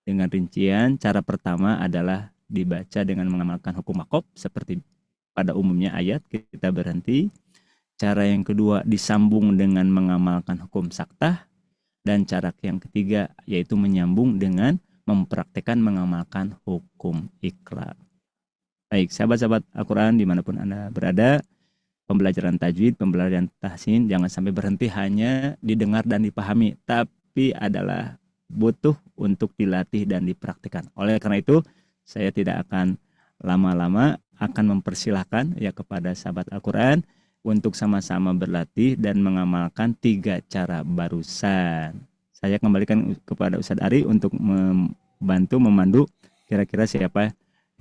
Dengan rincian, cara pertama adalah dibaca dengan mengamalkan hukum waqaf seperti pada umumnya ayat, kita berhenti. Cara yang kedua disambung dengan mengamalkan hukum saktah. Dan cara yang ketiga yaitu menyambung dengan mempraktekkan mengamalkan hukum iqra. Baik, sahabat-sahabat Al-Quran dimanapun Anda berada, pembelajaran tajwid, pembelajaran tahsin jangan sampai berhenti hanya didengar dan dipahami, tapi adalah butuh untuk dilatih dan dipraktikkan. Oleh karena itu, saya tidak akan lama-lama, akan mempersilahkan ya kepada sahabat Al-Quran untuk sama-sama berlatih dan mengamalkan 3 cara barusan. Saya kembalikan kepada Ustadz Ari untuk membantu memandu kira-kira siapa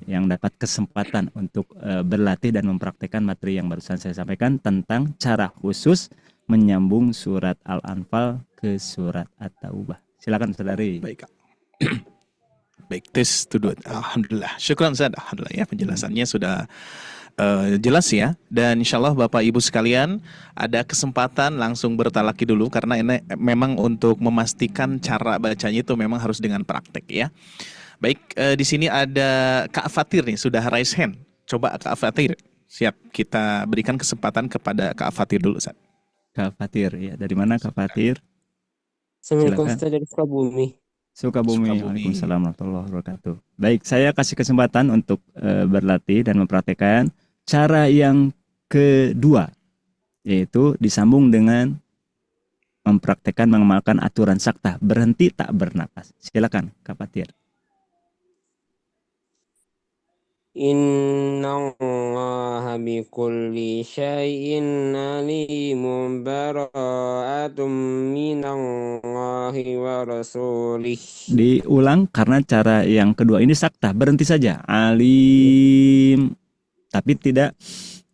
yang dapat kesempatan untuk berlatih dan mempraktekkan materi yang barusan saya sampaikan tentang cara khusus menyambung surat Al-Anfal ke surat At-Taubah. Silakan Saudari. Baik, Kak. Baik, tes to do it. Alhamdulillah. Syukran Ustaz. Alhamdulillah ya, penjelasannya sudah jelas ya. Dan insya Allah Bapak Ibu sekalian ada kesempatan langsung bertalaki dulu karena ini memang untuk memastikan cara bacanya itu memang harus dengan praktek ya. Baik, di sini ada Kak Fatir nih, sudah raise hand. Coba Kak Fatir, siap kita berikan kesempatan kepada Kak Fatir dulu, Ustaz. Kak Fatir, ya dari mana Kak Fatir? Assalamualaikum, Silakan. Ustaz, dari Sukabumi. Sukabumi. Waalaikumsalam warahmatullahi wabarakatuh. Baik, saya kasih kesempatan untuk berlatih dan mempraktekkan cara yang kedua, yaitu disambung dengan mempraktekkan mengamalkan aturan sakta, berhenti tak bernapas. Silakan Kak Fatir. Innallaha bikulli syai'in alimun bara'atum minallahi wa rasulih. Diulang karena cara yang kedua ini sakta, berhenti saja. Alim, tapi tidak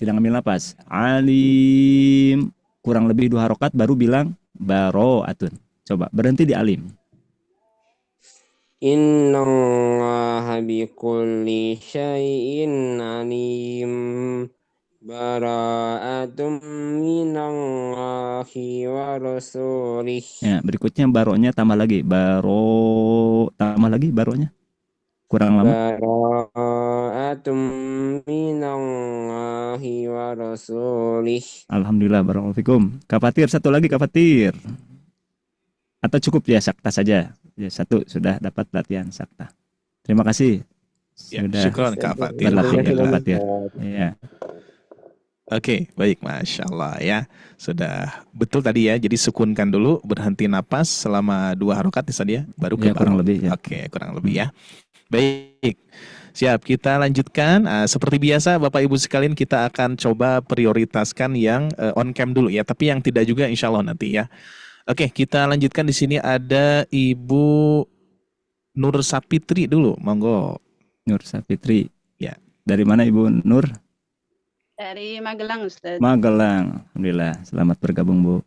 ngambil napas. Alim, kurang lebih 2 harokat baru bilang baro'atun. Coba berhenti di alim. Innallaha bikulli syai'in alim bara'atum minallahi wa rasulih. Ya, berikutnya baro'nya tambah lagi. Tambah lagi baro'nya. Kurang lama. Bara'atum minallahi wa rasulih. Alhamdulillah, barakallahu fikum. Kak Fatir, satu lagi Kak Fatir. Atau cukup ya sakta saja? Ya, 1 sudah dapat latihan sakta. Terima kasih. Ya, Sudah syukran Kak Fatir. berlatih ya Kak Fatir. Ya. Oke, baik, Masya Allah ya. Sudah betul tadi ya, jadi sukunkan dulu, berhenti napas selama 2 harokat ya, baru ke Ya, kurang lebih ya. Oke, kurang lebih ya. Baik, siap, kita lanjutkan. Seperti biasa Bapak Ibu sekalian, kita akan coba prioritaskan yang on cam dulu ya, tapi yang tidak juga insya Allah nanti ya. Oke, kita lanjutkan. Di sini ada Ibu Nur Sapitri dulu, monggo. Nur Sapitri. Ya. Dari mana Ibu Nur? Dari Magelang, Ustaz. Magelang. Alhamdulillah, selamat bergabung Bu.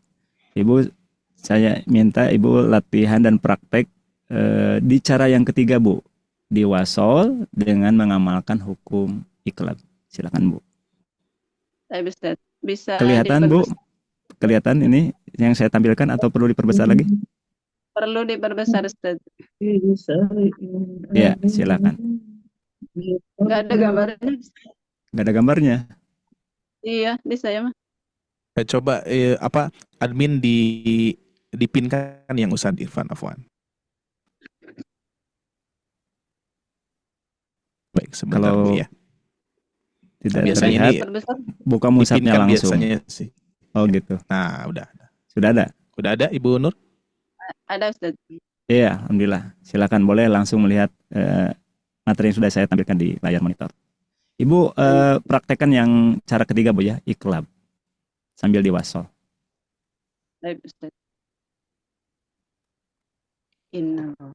Ibu, saya minta Ibu latihan dan praktek di cara yang ketiga Bu, di wasol dengan mengamalkan hukum iqlab. Silakan Bu. Saya bisa Kelihatan Bu? diperbesar. Kelihatan ini yang saya tampilkan atau perlu diperbesar lagi? Perlu diperbesar, Ustaz. Ya, silakan. Nggak ada gambarnya. Nggak ada gambarnya. Iya, di saya mah. Coba admin dipinkan yang Ustadz Irfan Afwan. Baik, sebentar Kalau Bu ya. Tidak Biasanya terlihat, buka musabnya dipinkan langsung. biasanya sih. Oh gitu. Nah, udah. Sudah ada? Udah ada Ibu Nur? Ada, Ustaz. Iya, alhamdulillah. Silakan, boleh langsung melihat materi yang sudah saya tampilkan di layar monitor. Ibu praktekkan yang cara ketiga Bu ya, iqlab sambil diwasol. Baik, Ustaz. Innallah.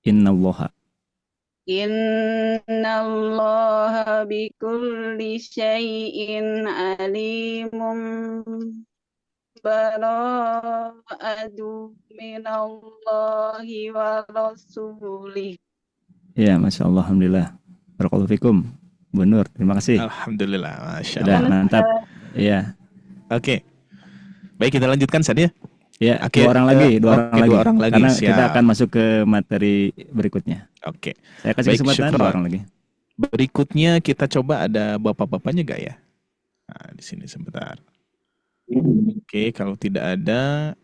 Innallaha. Innallaha bikulli syai'in alimun bara'atu minallahi wa rasulih. Ya, Masya Allah, alhamdulillah. Barakallahu fikum. Bu Nur, terima kasih. Alhamdulillah, Masya Sudah Allah. mantap. Iya. Oke. Baik, kita lanjutkan saja. Ya, Oke, 2 orang lagi, 2 oke, orang lagi. 2 orang lagi, Karena siap. kita akan masuk ke materi berikutnya. Oke. Saya kasih Baik, kesempatan syukron. 2 orang lagi. Berikutnya kita coba ada bapak-bapaknya gak ya? Nah, di sini sebentar. Oke, kalau tidak ada,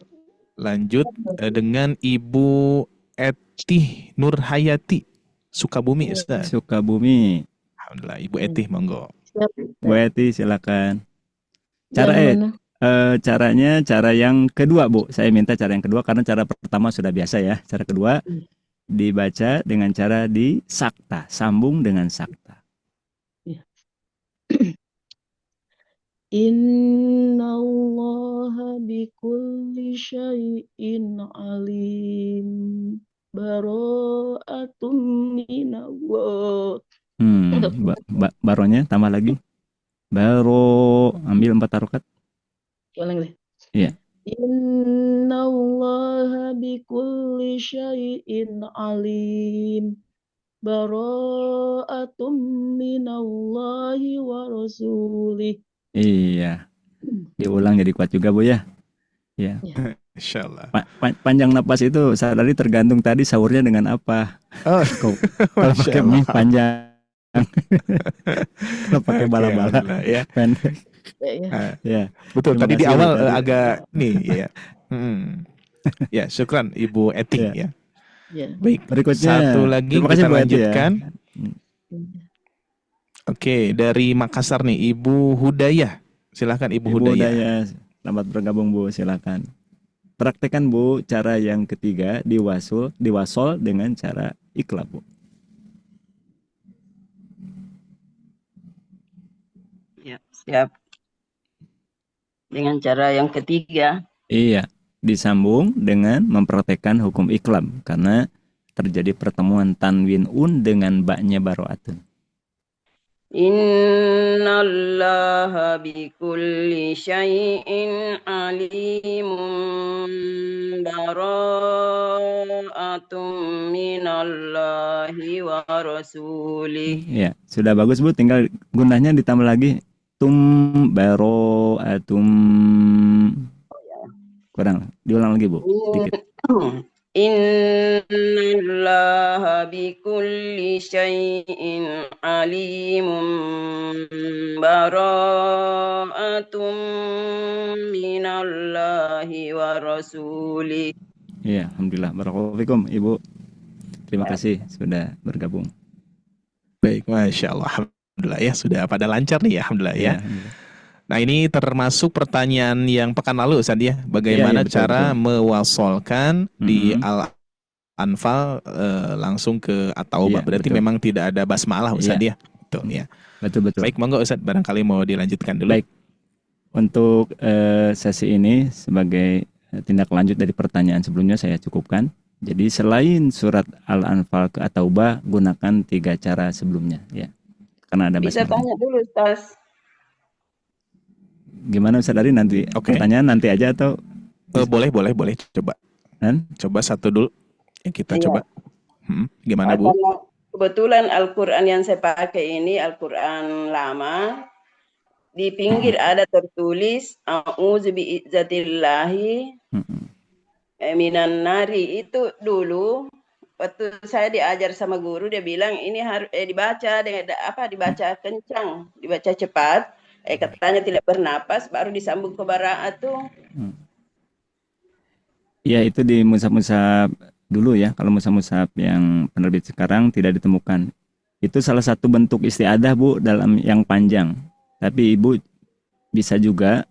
lanjut dengan Ibu Etih Nurhayati, Sukabumi, Ustaz. Sukabumi. Alhamdulillah, Ibu Etih, monggo. Bu Eti silakan. Yang mana? Caranya cara yang kedua, Bu. Saya minta cara yang kedua karena cara pertama sudah biasa ya. Cara kedua dibaca dengan cara disakta, sambung dengan sakta. Innallaha bikulli syai'in alim. Bara'atum minallah. Baronya tambah lagi. Baro, ambil 4 harokat. Ulang deh. Iya. Innallaha bikulli syai'in alim. Bara'atum minallahi wa rasulih. Iya. Diulang jadi kuat juga, Bu ya. Ya. Insyaallah. Panjang napas itu sadari tergantung tadi sahurnya dengan apa. Oh, kalau pakai mie panjang. Kalau pakai bala-bala ya. Pendek. Ya. Betul. Tadi di awal agak nih ya. Ya, syukran Ibu Eti ya. Baik, berikutnya satu lagi kita lanjutkan. Oke, dari Makassar nih, Ibu Hudayah. Silakan Ibu Hudayah. Selamat bergabung, Bu. Silakan. Praktekkan, Bu, cara yang ketiga diwasol dengan cara iqlab, Bu. Ya, siap. Dengan cara yang ketiga. Iya, disambung dengan mempraktekkan hukum iqlab karena terjadi pertemuan tanwin dengan baknya baro'atun. Innallaha bikulli syai'in alimun bara'atum minallahi wa rasulih. Ya, sudah bagus, Bu. Tinggal gunanya ditambah lagi bara'atum. Kurang, diulang lagi, Bu. Dikit. Innallaha bikulli syai'in alimun bara'atum minallahi wa rasulih. Iya, alhamdulillah. Barakallahu fikum, Ibu. Terima kasih sudah bergabung. Baik, Masya Allah. Alhamdulillah ya, sudah pada lancar nih ya, alhamdulillah ya. Nah, ini termasuk pertanyaan yang pekan lalu, Ustaz ya. Bagaimana cara mewasolkan di Al-Anfal langsung ke At-Taubah. Berarti memang tidak ada basmalah, Ustaz ya. Betul ya. Betul. Baik, monggo Ustaz, barangkali mau dilanjutkan dulu. Baik. Untuk sesi ini sebagai tindak lanjut dari pertanyaan sebelumnya saya cukupkan. Jadi selain surat Al-Anfal ke At-Taubah, gunakan 3 cara sebelumnya ya. Karena ada basmalah. Bisa tanya dulu, Ustaz. Gimana Ustaz Ari nanti? Pertanyaan nanti aja atau? Boleh. Coba. Coba satu dulu yang kita coba. Gimana, Bu? Kebetulan Al-Quran yang saya pakai ini Al-Quran lama. Di pinggir ada tertulis A'udzu bi'izzatillahi minan nari. Itu dulu waktu saya diajar sama guru, dia bilang ini harus dibaca dengan dibaca kencang, dibaca cepat. Katanya tidak bernapas, baru disambung ke bara'at tuh. Ya, itu di mushaf-mushaf dulu ya. Kalau mushaf-mushaf yang penerbit sekarang tidak ditemukan. Itu salah satu bentuk isti'adah, Bu, dalam yang panjang. Tapi Ibu bisa juga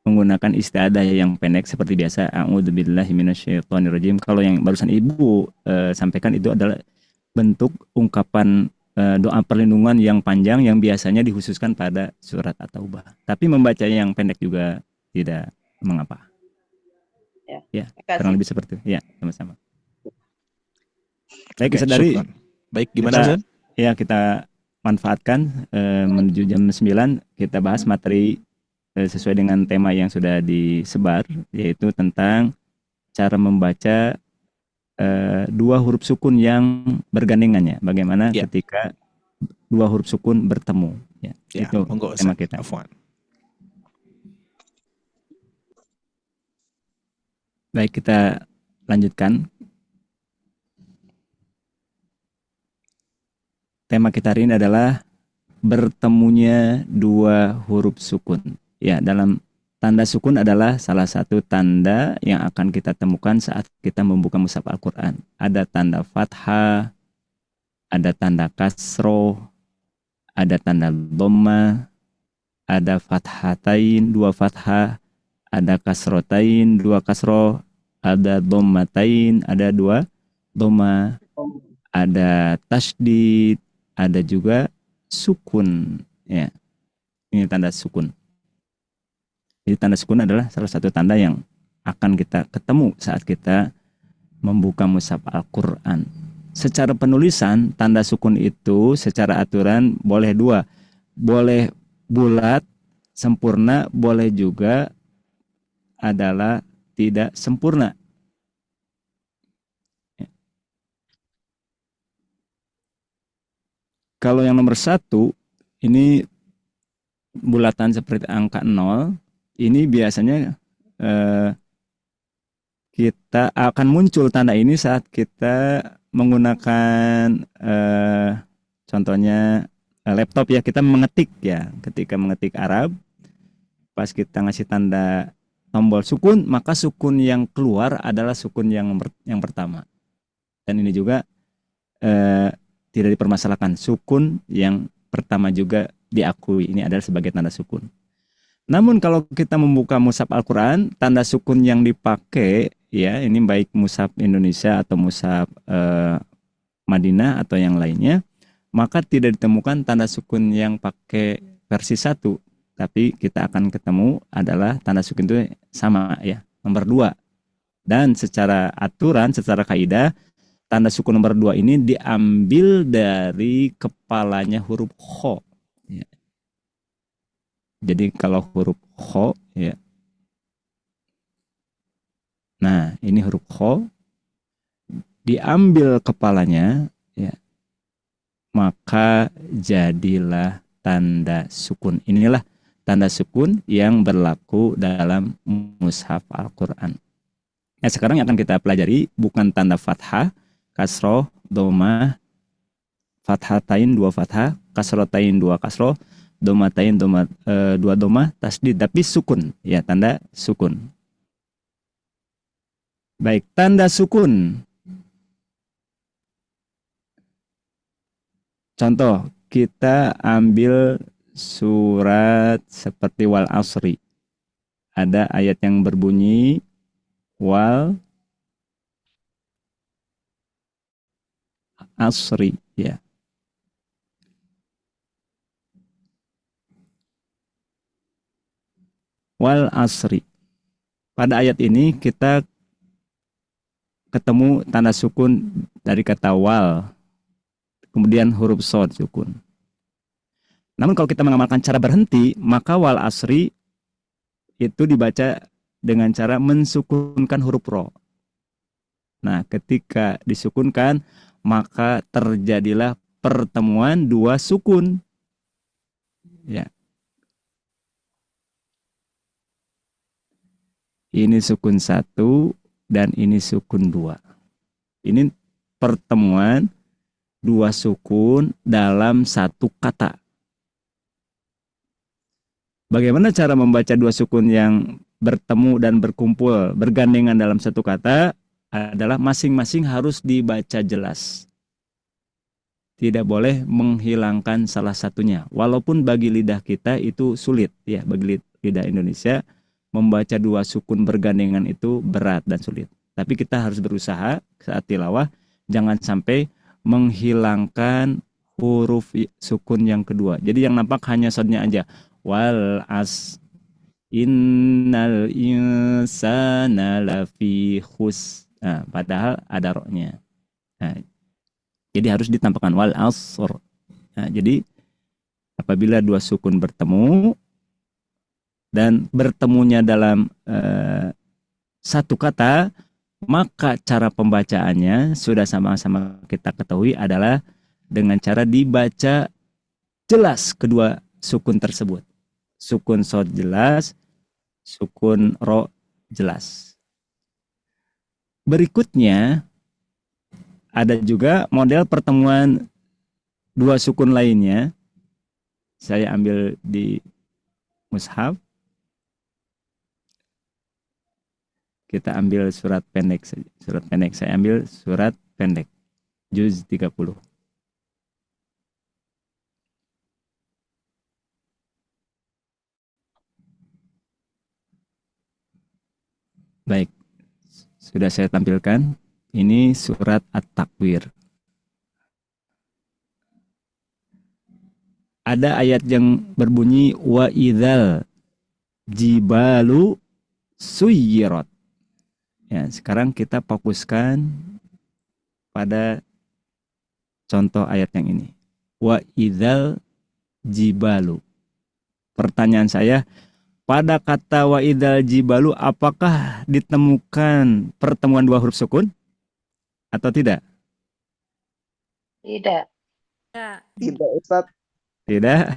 menggunakan isti'adah yang pendek seperti biasa. A'udzubillahi minasyaitonirrajim. Kalau yang barusan Ibu sampaikan itu adalah bentuk ungkapan doa perlindungan yang panjang yang biasanya dikhususkan pada surat At-Taubah. Tapi membaca yang pendek juga tidak mengapa. Ya, kurang lebih seperti itu. Ya, sama-sama. Baik, Ustaz. Baik, gimana Ustaz? Ya, kita manfaatkan menuju jam 9 kita bahas materi sesuai dengan tema yang sudah disebar, yaitu tentang cara membaca 2 huruf sukun yang bergandengannya. Bagaimana ketika 2 huruf sukun bertemu. Ya, itu tema kita. Baik, kita lanjutkan. Tema kita hari ini adalah bertemunya 2 huruf sukun. Ya, dalam tanda sukun adalah salah satu tanda yang akan kita temukan saat kita membuka mushaf Al-Quran. Ada tanda fathah, ada tanda kasroh, ada tanda dhamma, ada fathatain, 2 fathah, ada kasrotain, 2 kasroh, ada dhammatain, ada 2 dhamma, ada tasydid, ada juga sukun. Ya, ini tanda sukun. Jadi tanda sukun adalah salah satu tanda yang akan kita ketemu saat kita membuka mushaf Al-Quran. Secara penulisan, tanda sukun itu secara aturan boleh 2. Boleh bulat, sempurna, boleh juga adalah tidak sempurna. Kalau yang nomor 1, ini bulatan seperti angka 0, ini biasanya kita akan muncul tanda ini saat kita menggunakan contohnya laptop ya, kita mengetik ya, ketika mengetik Arab, pas kita ngasih tanda tombol sukun, maka sukun yang keluar adalah sukun yang pertama. Dan ini juga tidak dipermasalahkan, sukun yang pertama juga diakui, ini adalah sebagai tanda sukun. Namun kalau kita membuka mushaf Al-Quran, tanda sukun yang dipakai ya, ini baik mushaf Indonesia atau mushaf Madinah atau yang lainnya, maka tidak ditemukan tanda sukun yang pakai versi 1, tapi kita akan ketemu adalah tanda sukun itu sama ya, nomor 2. Dan secara aturan, secara kaidah, tanda sukun nomor 2 ini diambil dari kepalanya huruf kho. Ya. Jadi kalau huruf kho, ya. Nah, ini huruf kho diambil kepalanya, ya. Maka jadilah tanda sukun. Inilah tanda sukun yang berlaku dalam mushaf Al-Quran. Nah, sekarang yang akan kita pelajari bukan tanda fathah, kasroh, dhamma, fathatain 2 fathah, kasrotain 2 kasroh, dhammatain 2 dhamma, tasydid, tapi sukun, ya, tanda sukun. Baik, tanda sukun. Contoh, kita ambil surat seperti wal asri. Ada ayat yang berbunyi wal asri, ya. Wal asri. Pada ayat ini kita ketemu tanda sukun dari kata wal, kemudian huruf shad sukun. Namun kalau kita mengamalkan cara berhenti, maka wal asri itu dibaca dengan cara mensukunkan huruf ro. Nah, ketika disukunkan, maka terjadilah pertemuan 2 sukun. Ya. Ini sukun 1 dan ini sukun 2. Ini pertemuan 2 sukun dalam satu kata. Bagaimana cara membaca 2 sukun yang bertemu dan berkumpul, bergandengan dalam satu kata? Adalah masing-masing harus dibaca jelas. Tidak boleh menghilangkan salah satunya. Walaupun bagi lidah kita itu sulit, ya, bagi lidah Indonesia membaca 2 sukun bergandengan itu berat dan sulit. Tapi kita harus berusaha saat tilawah jangan sampai menghilangkan huruf sukun yang kedua. Jadi yang nampak hanya shadnya aja. Wal as innal insana lafi khus. Nah, padahal ada roknya. Nah, jadi harus ditampakkan wal asr. Nah, jadi apabila 2 sukun bertemu dan bertemunya dalam satu kata, maka cara pembacaannya sudah sama-sama kita ketahui adalah dengan cara dibaca jelas kedua sukun tersebut. Sukun shad jelas, sukun ro jelas. Berikutnya ada juga model pertemuan 2 sukun lainnya. Saya ambil di mushaf. Kita ambil surat pendek saja. Surat pendek. Saya ambil surat pendek. Juz 30. Baik. Sudah saya tampilkan. Ini surat At-Takwir. Ada ayat yang berbunyi wa idzal jibalu suyirat. Ya, sekarang kita fokuskan pada contoh ayat yang ini. Wa idzal jibalu. Pertanyaan saya, pada kata wa idzal jibalu apakah ditemukan pertemuan dua huruf sukun atau tidak? Tidak. Tidak, Ustaz. Tidak.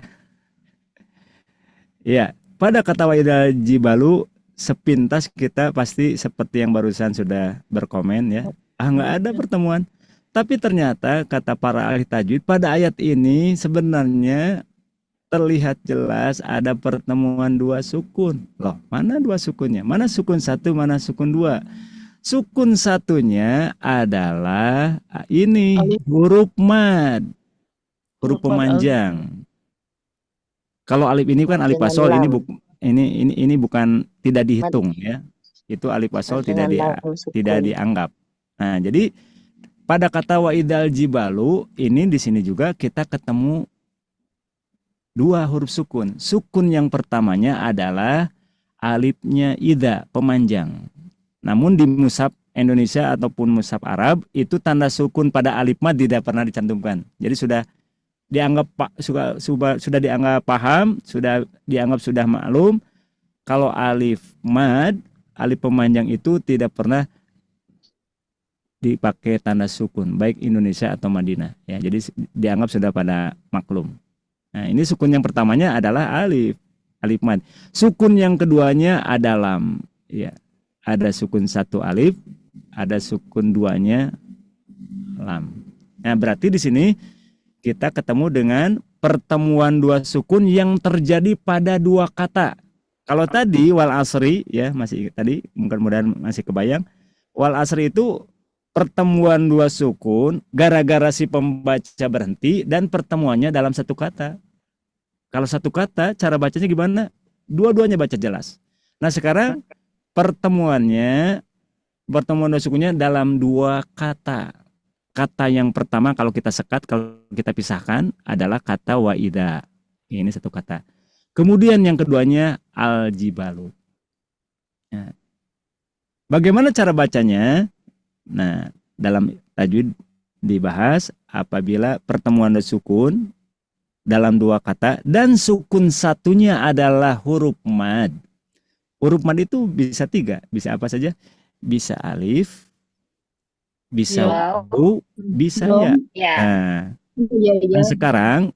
Ya, pada kata wa idzal jibalu sepintas kita pasti seperti yang barusan sudah berkomen ya. Nggak ada pertemuan. Tapi ternyata kata para ahli tajwid pada ayat ini sebenarnya terlihat jelas ada pertemuan dua sukun. Loh, mana dua sukunnya? Mana sukun satu, mana sukun dua? Sukun satunya adalah ini huruf mad. Huruf pemanjang. Kalau alif ini kan alif wasol, ini bukan tidak dihitung ya. Itu alif wasol tidak dianggap. Nah, jadi pada kata wa idzal jibalu ini di sini juga kita ketemu dua huruf sukun. Sukun yang pertamanya adalah alifnya idza, pemanjang. Namun di mushaf Indonesia ataupun mushaf Arab itu tanda sukun pada alif mad tidak pernah dicantumkan. Jadi sudah dianggap sudah dianggap paham, sudah dianggap sudah maklum kalau alif mad, alif pemanjang itu tidak pernah dipakai tanda sukun baik Indonesia atau Madinah ya. Jadi dianggap sudah pada maklum. Nah, ini sukun yang pertamanya adalah alif mad. Sukun yang keduanya ada lam ya. Ada sukun satu alif, ada sukun duanya lam. Nah, berarti di sini kita ketemu dengan pertemuan dua sukun yang terjadi pada dua kata. Kalau tadi wal asri ya masih tadi mudah-mudahan masih kebayang. Wal asri itu pertemuan dua sukun gara-gara si pembaca berhenti dan pertemuannya dalam satu kata. Kalau satu kata cara bacanya gimana? Dua-duanya baca jelas. Nah, sekarang pertemuan dua sukunnya dalam dua kata. Kata yang pertama kalau kita sekat, kalau kita pisahkan adalah kata wa idza. Ini satu kata. Kemudian yang keduanya al-jibalu. Nah, bagaimana cara bacanya? Nah, dalam tajwid dibahas apabila pertemuan sukun dalam dua kata dan sukun satunya adalah huruf mad. Huruf mad itu bisa tiga, bisa apa saja? Bisa alif, bisa wawu, bisa ya. Nah, sekarang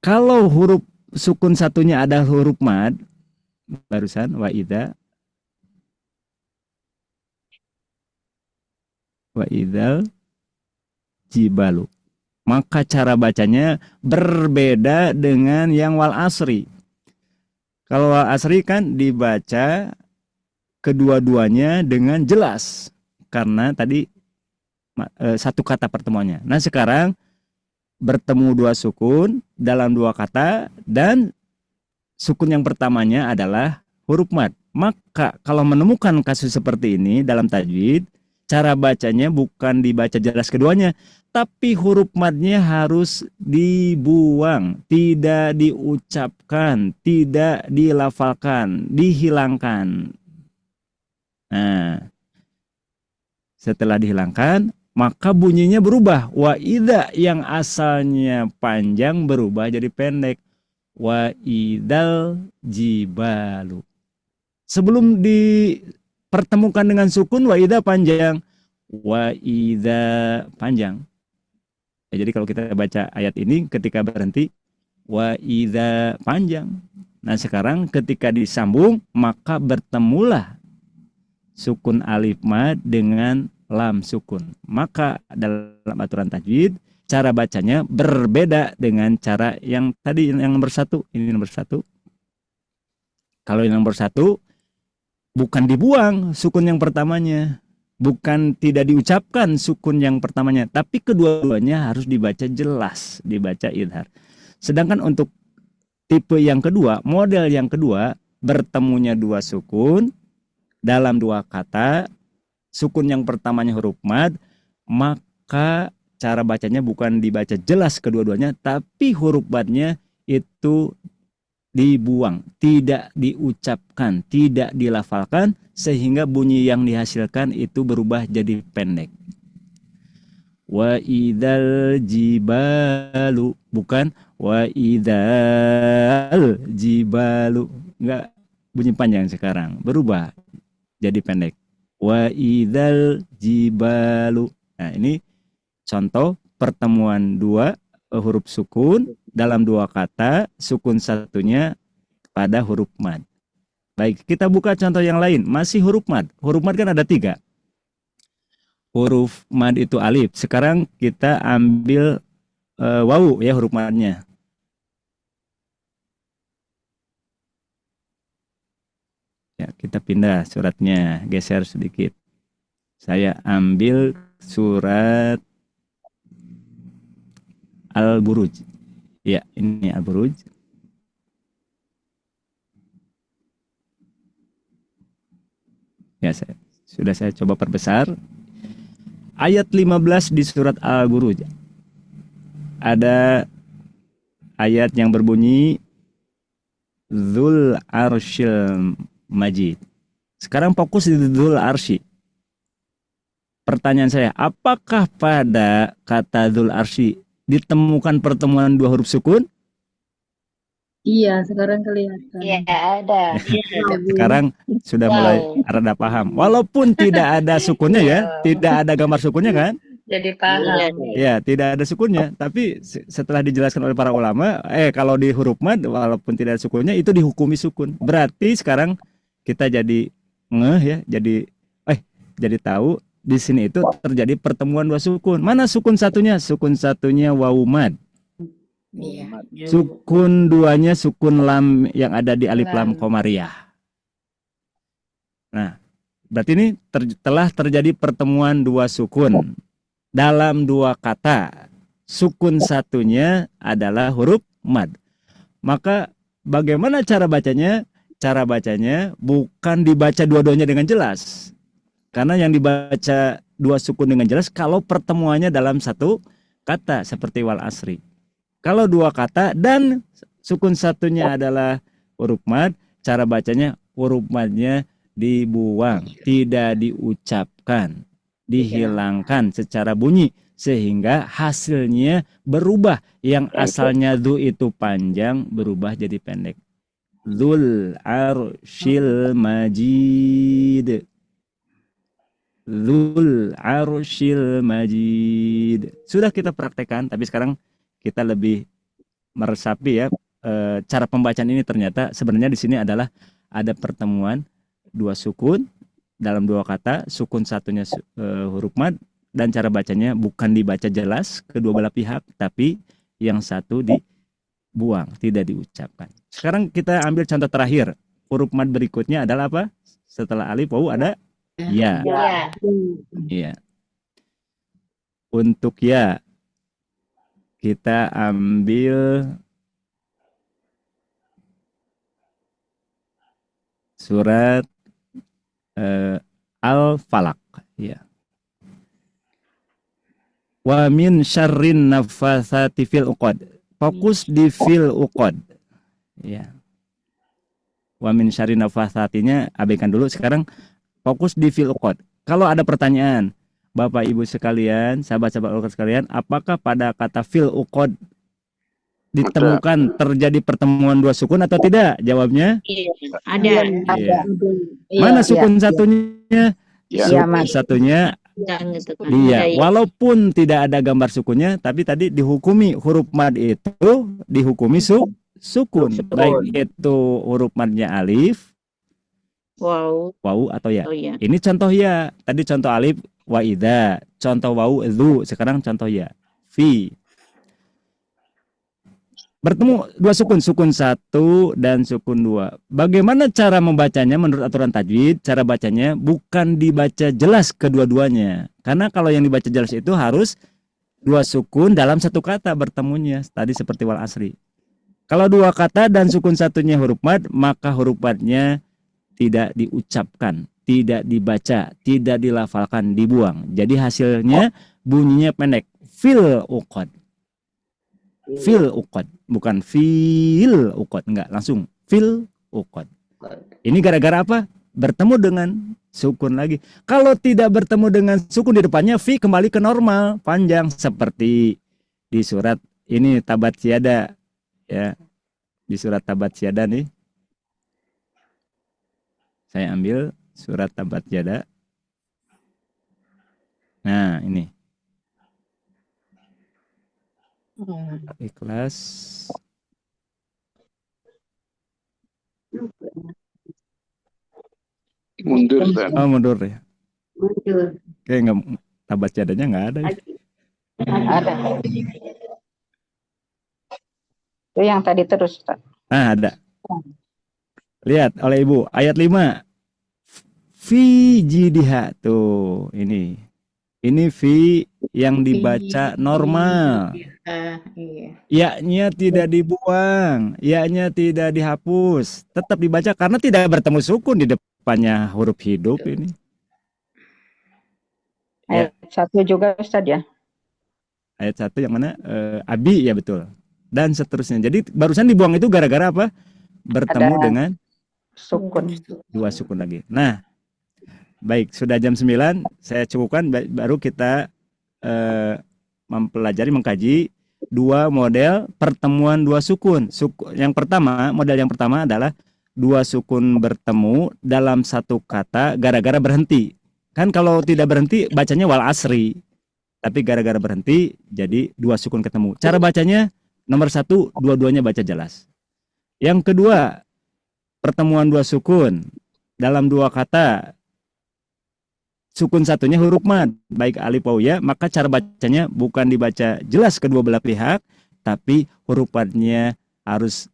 kalau huruf sukun satunya ada huruf mad, barusan wa idzal jibalu. Maka cara bacanya berbeda dengan yang wal asri. Kalau wal asri kan dibaca kedua-duanya dengan jelas karena tadi satu kata pertemuannya. Nah, sekarang bertemu dua sukun dalam dua kata dan sukun yang pertamanya adalah huruf mad. Maka kalau menemukan kasus seperti ini dalam tajwid, cara bacanya bukan dibaca jelas keduanya, tapi huruf madnya harus dibuang, tidak diucapkan, tidak dilafalkan, dihilangkan. Nah, setelah dihilangkan, maka bunyinya berubah. Wa idza yang asalnya panjang berubah jadi pendek. Wa idzal jibalu. Sebelum dipertemukan dengan sukun, wa idza panjang. Wa idza panjang. Ya, jadi kalau kita baca ayat ini ketika berhenti, wa idza panjang. Nah, sekarang ketika disambung, maka bertemulah sukun alif mad dengan lam sukun. Maka dalam aturan tajwid cara bacanya berbeda dengan cara yang tadi yang nomor satu. Ini nomor satu. Kalau yang nomor 1 bukan dibuang sukun yang pertamanya, bukan tidak diucapkan sukun yang pertamanya, tapi kedua-duanya harus dibaca jelas, dibaca idhar. Sedangkan untuk tipe yang kedua, model yang kedua, bertemunya 2 sukun dalam 2 kata, sukun yang pertamanya huruf mad, maka cara bacanya bukan dibaca jelas kedua-duanya, tapi huruf madnya itu dibuang, tidak diucapkan, tidak dilafalkan, sehingga bunyi yang dihasilkan itu berubah jadi pendek. Wa idzal jibalu, bukan wa idzal jibalu, enggak bunyi panjang sekarang, berubah jadi pendek. Wa idzal jibalu. Nah, ini contoh pertemuan 2 huruf sukun dalam 2 kata, sukun satunya pada huruf mad. Baik, kita buka contoh yang lain, masih huruf mad. Huruf mad kan ada 3. Huruf mad itu alif. Sekarang kita ambil wawu ya huruf madnya. Ya, kita pindah suratnya, geser sedikit. Saya ambil surat Al-Buruj. Ya, ini Al-Buruj. Ya, saya coba perbesar. Ayat 15 di surat Al-Buruj. Ada ayat yang berbunyi Dzul Arsyil Majid. Sekarang fokus di Dzul Arsy. Pertanyaan saya, apakah pada kata Dzul Arsy ditemukan pertemuan 2 huruf sukun? Iya, sekarang kelihatan. Iya, ada. Sekarang sudah mulai rada paham. Walaupun tidak ada sukunnya ya, tidak ada gambar sukunnya kan? Jadi paham. Ya, tidak ada sukunnya. Tapi setelah dijelaskan oleh para ulama, kalau di huruf mad walaupun tidak ada sukunnya itu dihukumi sukun. Berarti sekarang kita jadi ngeh ya, jadi tahu di sini itu terjadi pertemuan 2 sukun. Mana sukun satunya? Sukun satunya wawu mad. Iya. Sukun 2-nya sukun lam yang ada di alif lam komariah. Nah, berarti ini telah terjadi pertemuan 2 sukun dalam 2 kata. Sukun satunya adalah huruf mad. Maka bagaimana cara bacanya? Cara bacanya bukan dibaca dua-duanya dengan jelas. Karena yang dibaca 2 sukun dengan jelas kalau pertemuannya dalam 1 kata seperti wal asri. Kalau 2 kata dan sukun satunya adalah huruf mad, cara bacanya huruf madnya dibuang, tidak diucapkan, dihilangkan secara bunyi sehingga hasilnya berubah. Yang asalnya dzu itu panjang berubah jadi pendek. Dzul Arsyil Majid. Dzul Arsyil Majid. Sudah kita praktekkan, tapi sekarang kita lebih meresapi ya cara pembacaan ini. Ternyata sebenarnya di sini adalah ada pertemuan 2 sukun dalam 2 kata, sukun satunya huruf mad dan cara bacanya bukan dibaca jelas kedua belah pihak, tapi yang satu dibuang, tidak diucapkan. Sekarang kita ambil contoh terakhir. Huruf mad berikutnya adalah apa? Setelah alif wawu ada ya. Iya. Untuk ya kita ambil surat Al-Falaq ya. Wa min syarrin naffatsati fil uqad. Fokus di fil uqad. Ya. Wa min syarrin naffatsatinya abaikan dulu, sekarang fokus di fil uqad. Kalau ada pertanyaan, Bapak Ibu sekalian, sahabat-sahabat Al-Quran sekalian, apakah pada kata fil uqad ditemukan terjadi pertemuan 2 sukun atau tidak? Jawabnya Ada. iya. Mana sukun satunya? Sukun satunya iya. Walaupun tidak ada gambar sukunnya, tapi tadi dihukumi huruf mad itu dihukumi sukun. Baik itu huruf madnya alif, wawu atau ya. Ini contoh ya. Tadi contoh alif wa idza, contoh wawu dzu, sekarang contoh ya fi. bertemu dua sukun, sukun 1 dan sukun 2. Bagaimana cara membacanya menurut aturan tajwid? Cara bacanya bukan dibaca jelas kedua-duanya. Karena kalau yang dibaca jelas itu harus dua sukun dalam satu kata bertemunya. Tadi seperti wal asri. Kalau dua kata dan sukun satunya huruf mad, maka huruf madnya tidak diucapkan, tidak dibaca, tidak dilafalkan, dibuang. Jadi hasilnya bunyinya pendek. Fil uqad. Fil uqad, bukan fil uqad, enggak, langsung fil uqad. Ini gara-gara apa? Bertemu dengan sukun lagi. Kalau tidak bertemu dengan sukun di depannya, fi kembali ke normal, panjang seperti di surat ini Tabat Syada ya. Di surat Tabat Syada nih. Saya ambil surat Tabat Syada. Nah, ini. Ikhlas. Mundur kan? Oh, mundur ya. Mundur. Kayak nggak, Tabat Syadanya nggak ada. Ya? Ada. Itu yang tadi terus, Ustaz. Ah, ada. Lihat oleh Ibu, ayat 5. Fi jidiha. Tuh, ini. Ini fi yang dibaca normal. Iya. Ya-nya tidak dibuang, ya-nya tidak dihapus. Tetap dibaca karena tidak bertemu sukun di depannya huruf hidup ini. Ayat 1 juga Ustaz ya. Ayat 1 yang mana? Abi, ya betul. Dan seterusnya. Jadi barusan dibuang itu gara-gara apa? Bertemu Ada dengan sukun. dua sukun lagi. Nah, baik, sudah jam 9, saya cukupkan, baru kita mempelajari, mengkaji dua model pertemuan dua sukun. Yang pertama, model yang pertama adalah dua sukun bertemu dalam satu kata gara-gara berhenti. Kan kalau tidak berhenti bacanya wal asri. Tapi gara-gara berhenti jadi dua sukun ketemu. Cara bacanya nomor 1, dua-duanya baca jelas. Yang kedua, pertemuan dua sukun dalam dua kata. Sukun satunya huruf mad, baik alif atau ya, maka cara bacanya bukan dibaca jelas kedua belah pihak, tapi huruf madnya harus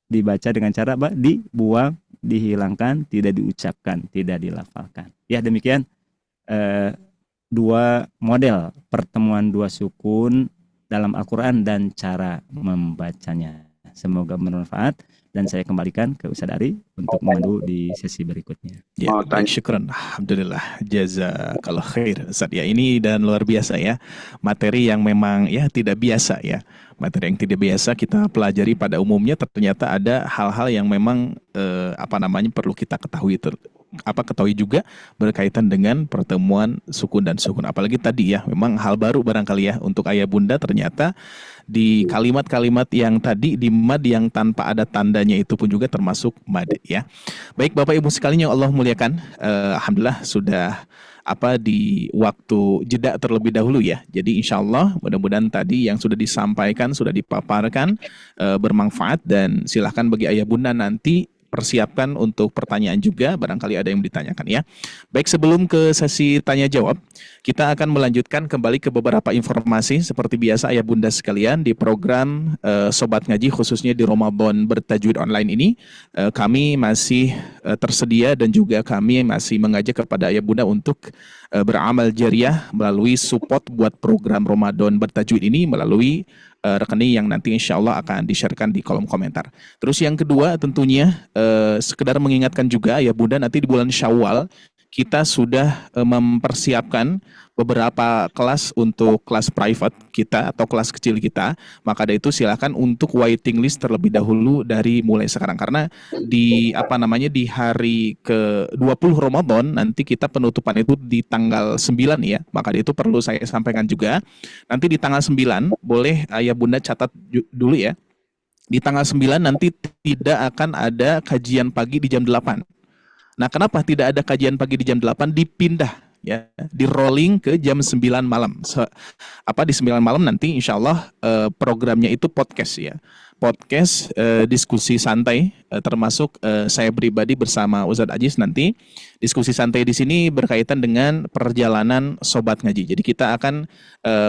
dibaca dengan cara apa? Dibuang, dihilangkan, tidak diucapkan, tidak dilafalkan. Ya, demikian dua model pertemuan dua sukun dalam Al-Quran dan cara membacanya. Semoga bermanfaat dan saya kembalikan ke Ustaz Ari untuk memandu di sesi berikutnya. Ya, syukran. Alhamdulillah. Jazakallah khair. Ustaz ya, ini dan luar biasa ya. Materi yang memang ya tidak biasa ya. Materi yang tidak biasa kita pelajari pada umumnya, ternyata ada hal-hal yang memang perlu kita ketahui ketahui juga berkaitan dengan pertemuan sukun dan sukun. Apalagi tadi ya, memang hal baru barangkali ya untuk Ayah Bunda, ternyata di kalimat-kalimat yang tadi di mad yang tanpa ada tandanya itu pun juga termasuk mad ya. Baik Bapak Ibu sekalian yang Allah muliakan, alhamdulillah sudah di waktu jeda terlebih dahulu ya. Jadi insya Allah mudah-mudahan tadi yang sudah disampaikan, sudah dipaparkan bermanfaat, dan silahkan bagi Ayah Bunda nanti persiapkan untuk pertanyaan juga, barangkali ada yang ditanyakan ya. Baik, sebelum ke sesi tanya jawab, kita akan melanjutkan kembali ke beberapa informasi seperti biasa Ayah Bunda sekalian di program Sobat Ngaji, khususnya di Ramadan Bertajwid Online ini. Kami masih tersedia dan juga kami masih mengajak kepada Ayah Bunda untuk beramal jariah melalui support buat program Ramadan Bertajwid ini melalui rekening yang nanti insya Allah akan di-sharekan di kolom komentar. Terus yang kedua tentunya sekedar mengingatkan juga ya Bunda, nanti di bulan Syawal kita sudah mempersiapkan beberapa kelas untuk kelas private kita atau kelas kecil kita. Maka dari itu silakan untuk waiting list terlebih dahulu dari mulai sekarang, karena di di hari ke-20 Ramadan nanti kita penutupan itu di tanggal 9 ya. Maka dari itu perlu saya sampaikan juga, nanti di tanggal 9 boleh Ayah Bunda catat dulu ya. Di tanggal 9 nanti tidak akan ada kajian pagi di jam 8. Nah, kenapa tidak ada kajian pagi di jam 8? Dipindah ya, di rolling ke jam 9 malam. Di 9 malam nanti insya Allah programnya itu podcast ya. podcast diskusi santai, termasuk saya pribadi bersama Ustadz Ajis nanti. Diskusi santai di sini berkaitan dengan perjalanan Sobat Ngaji. Jadi kita akan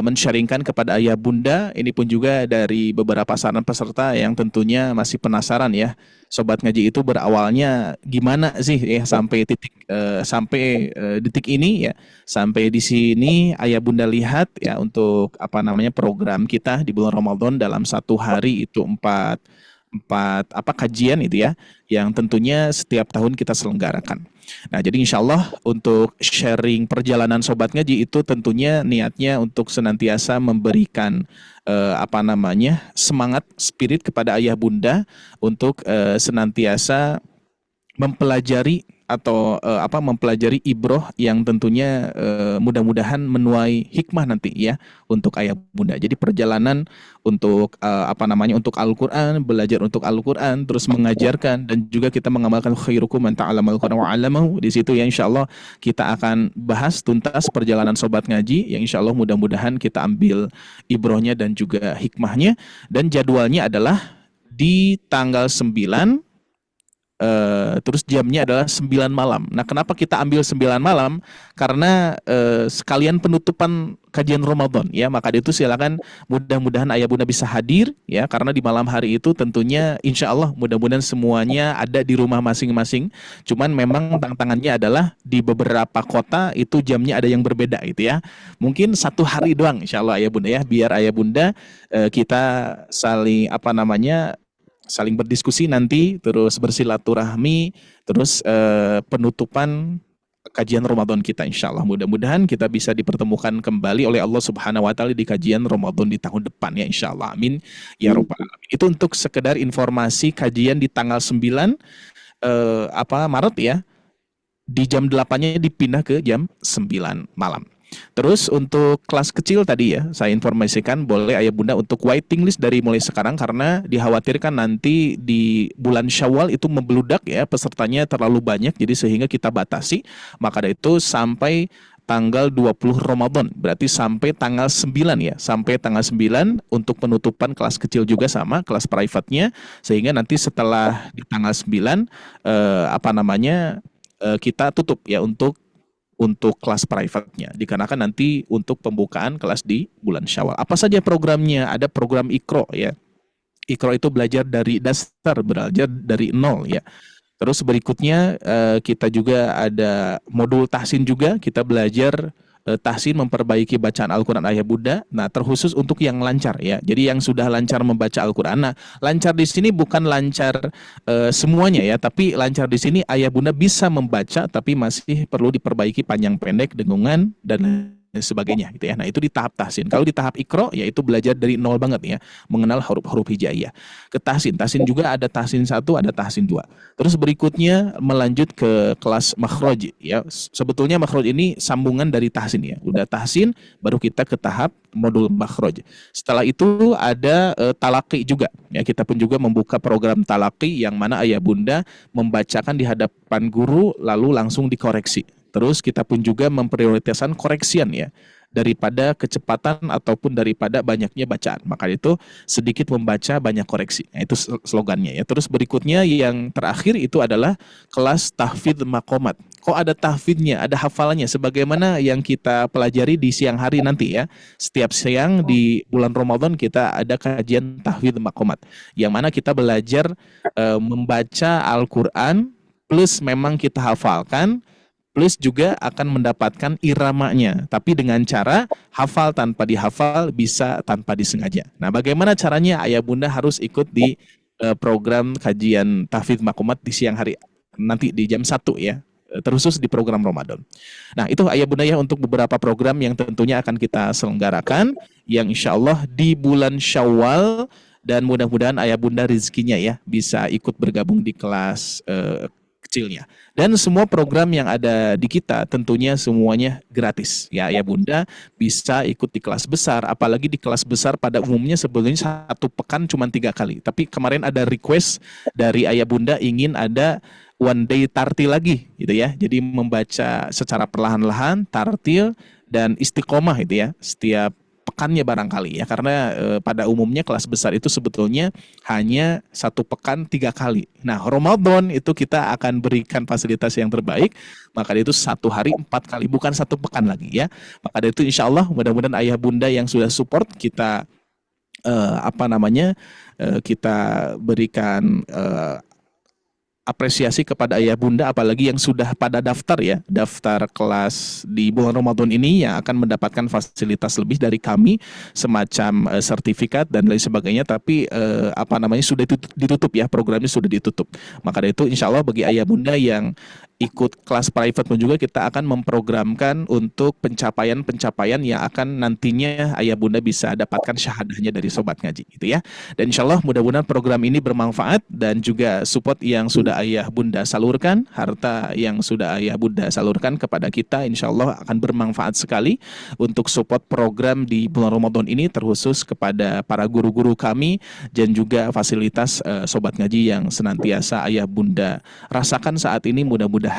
men-sharingkan kepada ayah bunda, ini pun juga dari beberapa saran peserta yang tentunya masih penasaran ya. Sobat Ngaji itu berawalnya gimana sih ya sampai detik ini ya. Sampai di sini ayah bunda lihat ya untuk program kita di bulan Ramadan dalam satu hari itu empat kajian itu ya, yang tentunya setiap tahun kita selenggarakan. Nah, jadi insya Allah untuk sharing perjalanan Sobat Ngaji itu tentunya niatnya untuk senantiasa memberikan semangat, spirit kepada ayah bunda untuk senantiasa mempelajari atau mempelajari ibroh yang tentunya mudah-mudahan menuai hikmah nanti ya untuk ayah bunda. Jadi perjalanan untuk untuk Al-Qur'an, belajar untuk Al-Qur'an, terus mengajarkan dan juga kita mengamalkan khairukum man ta'allamal Qur'an wa 'allamahu. Di situ ya insyaallah kita akan bahas tuntas perjalanan Sobat Ngaji yang insyaallah mudah-mudahan kita ambil ibrohnya dan juga hikmahnya, dan jadwalnya adalah di tanggal 9 terus jamnya adalah 9 malam. Nah, kenapa kita ambil 9 malam? Karena sekalian penutupan kajian Ramadan ya. Maka itu silakan mudah-mudahan ayah bunda bisa hadir ya, karena di malam hari itu tentunya insya Allah mudah-mudahan semuanya ada di rumah masing-masing. Cuman memang tantangannya adalah di beberapa kota itu jamnya ada yang berbeda gitu ya. Mungkin satu hari doang insya Allah ayah bunda ya, biar ayah bunda kita saling saling berdiskusi nanti, terus bersilaturahmi, terus penutupan kajian Ramadan kita insya Allah. Mudah-mudahan kita bisa dipertemukan kembali oleh Allah Subhanahu wa Ta'ala di kajian Ramadan di tahun depan ya insya Allah. Amin ya rabbal alamin. Itu untuk sekedar informasi kajian di tanggal 9 Maret ya. Di jam 8-nya dipindah ke jam 9 malam. Terus untuk kelas kecil tadi ya, saya informasikan boleh ayah bunda untuk waiting list dari mulai sekarang, karena dikhawatirkan nanti di bulan Syawal itu membeludak ya, pesertanya terlalu banyak, jadi sehingga kita batasi. Maka dari itu sampai tanggal 20 Ramadan, berarti sampai tanggal 9 ya, sampai tanggal 9 untuk penutupan kelas kecil juga sama kelas private-nya, sehingga nanti setelah di tanggal 9 kita tutup ya untuk kelas private-nya, dikarenakan nanti untuk pembukaan kelas di bulan Syawal. Apa saja programnya? Ada program Iqra ya. Iqra itu belajar dari dasar, belajar dari nol ya. Terus berikutnya kita juga ada modul tahsin juga, kita belajar tahsin memperbaiki bacaan Al-Quran ayah bunda. Nah, terkhusus untuk yang lancar ya. Jadi yang sudah lancar membaca Al-Quran. Nah, lancar di sini bukan lancar semuanya ya, tapi lancar di sini ayah bunda bisa membaca, tapi masih perlu diperbaiki panjang pendek, dengungan dan sebagainya gitu ya. Nah, itu di tahap tahsin. Kalau di tahap Iqra yaitu belajar dari nol banget ya, mengenal huruf-huruf hijaiyah. Ke tahsin juga ada tahsin 1, ada tahsin 2. Terus berikutnya melanjut ke kelas makhraj ya. Sebetulnya makhraj ini sambungan dari tahsin ya. Udah tahsin baru kita ke tahap modul makhraj. Setelah itu ada talaqi juga ya. Kita pun juga membuka program talaqi yang mana ayah bunda membacakan di hadapan guru lalu langsung dikoreksi. Terus kita pun juga memprioritaskan koreksian ya, daripada kecepatan ataupun daripada banyaknya bacaan. Maka itu sedikit membaca banyak koreksi. Nah, itu slogannya ya. Terus berikutnya yang terakhir itu adalah kelas tahfidz maqamat. Kok ada tahfidznya, ada hafalannya sebagaimana yang kita pelajari di siang hari nanti ya. Setiap siang di bulan Ramadan kita ada kajian tahfidz maqamat, yang mana kita belajar membaca Al-Qur'an plus memang kita hafalkan, plus juga akan mendapatkan iramanya, tapi dengan cara hafal tanpa dihafal, bisa tanpa disengaja. Nah, bagaimana caranya? Ayah bunda harus ikut di program kajian tahfidz maqamat di siang hari nanti di jam 1 ya, terkhusus di program Ramadan. Nah, itu ayah bunda ya untuk beberapa program yang tentunya akan kita selenggarakan, yang insya Allah di bulan Syawal, dan mudah-mudahan ayah bunda rezekinya ya bisa ikut bergabung di kelas kecilnya. Dan semua program yang ada di kita tentunya semuanya gratis ya. Ayah bunda bisa ikut di kelas besar, apalagi di kelas besar pada umumnya sebenarnya 1 pekan cuma 3 kali. Tapi kemarin ada request dari ayah bunda ingin ada one day tartil lagi gitu ya. Jadi membaca secara perlahan-lahan, tartil dan istiqomah gitu ya. Setiap pekannya barangkali ya, karena pada umumnya kelas besar itu sebetulnya hanya 1 pekan 3 kali. Nah, Ramadan itu kita akan berikan fasilitas yang terbaik, maka itu 1 hari 4 kali, bukan 1 pekan lagi ya. Maka dari itu insya Allah mudah-mudahan ayah bunda yang sudah support kita kita berikan apresiasi kepada ayah bunda, apalagi yang sudah pada daftar ya, daftar kelas di bulan Ramadan ini yang akan mendapatkan fasilitas lebih dari kami, semacam sertifikat dan lain sebagainya. Tapi sudah ditutup ya, programnya sudah ditutup. Maka dari itu insya Allah bagi ayah bunda yang ikut kelas private pun juga kita akan memprogramkan untuk pencapaian-pencapaian yang akan nantinya ayah bunda bisa dapatkan syahadahnya dari sobat ngaji gitu ya. Dan insya Allah mudah-mudahan program ini bermanfaat, dan juga support yang sudah ayah bunda salurkan, harta yang sudah ayah bunda salurkan kepada kita insya Allah akan bermanfaat sekali untuk support program di bulan Ramadan ini, terkhusus kepada para guru-guru kami dan juga fasilitas sobat ngaji yang senantiasa ayah bunda rasakan saat ini. Mudah-mudahan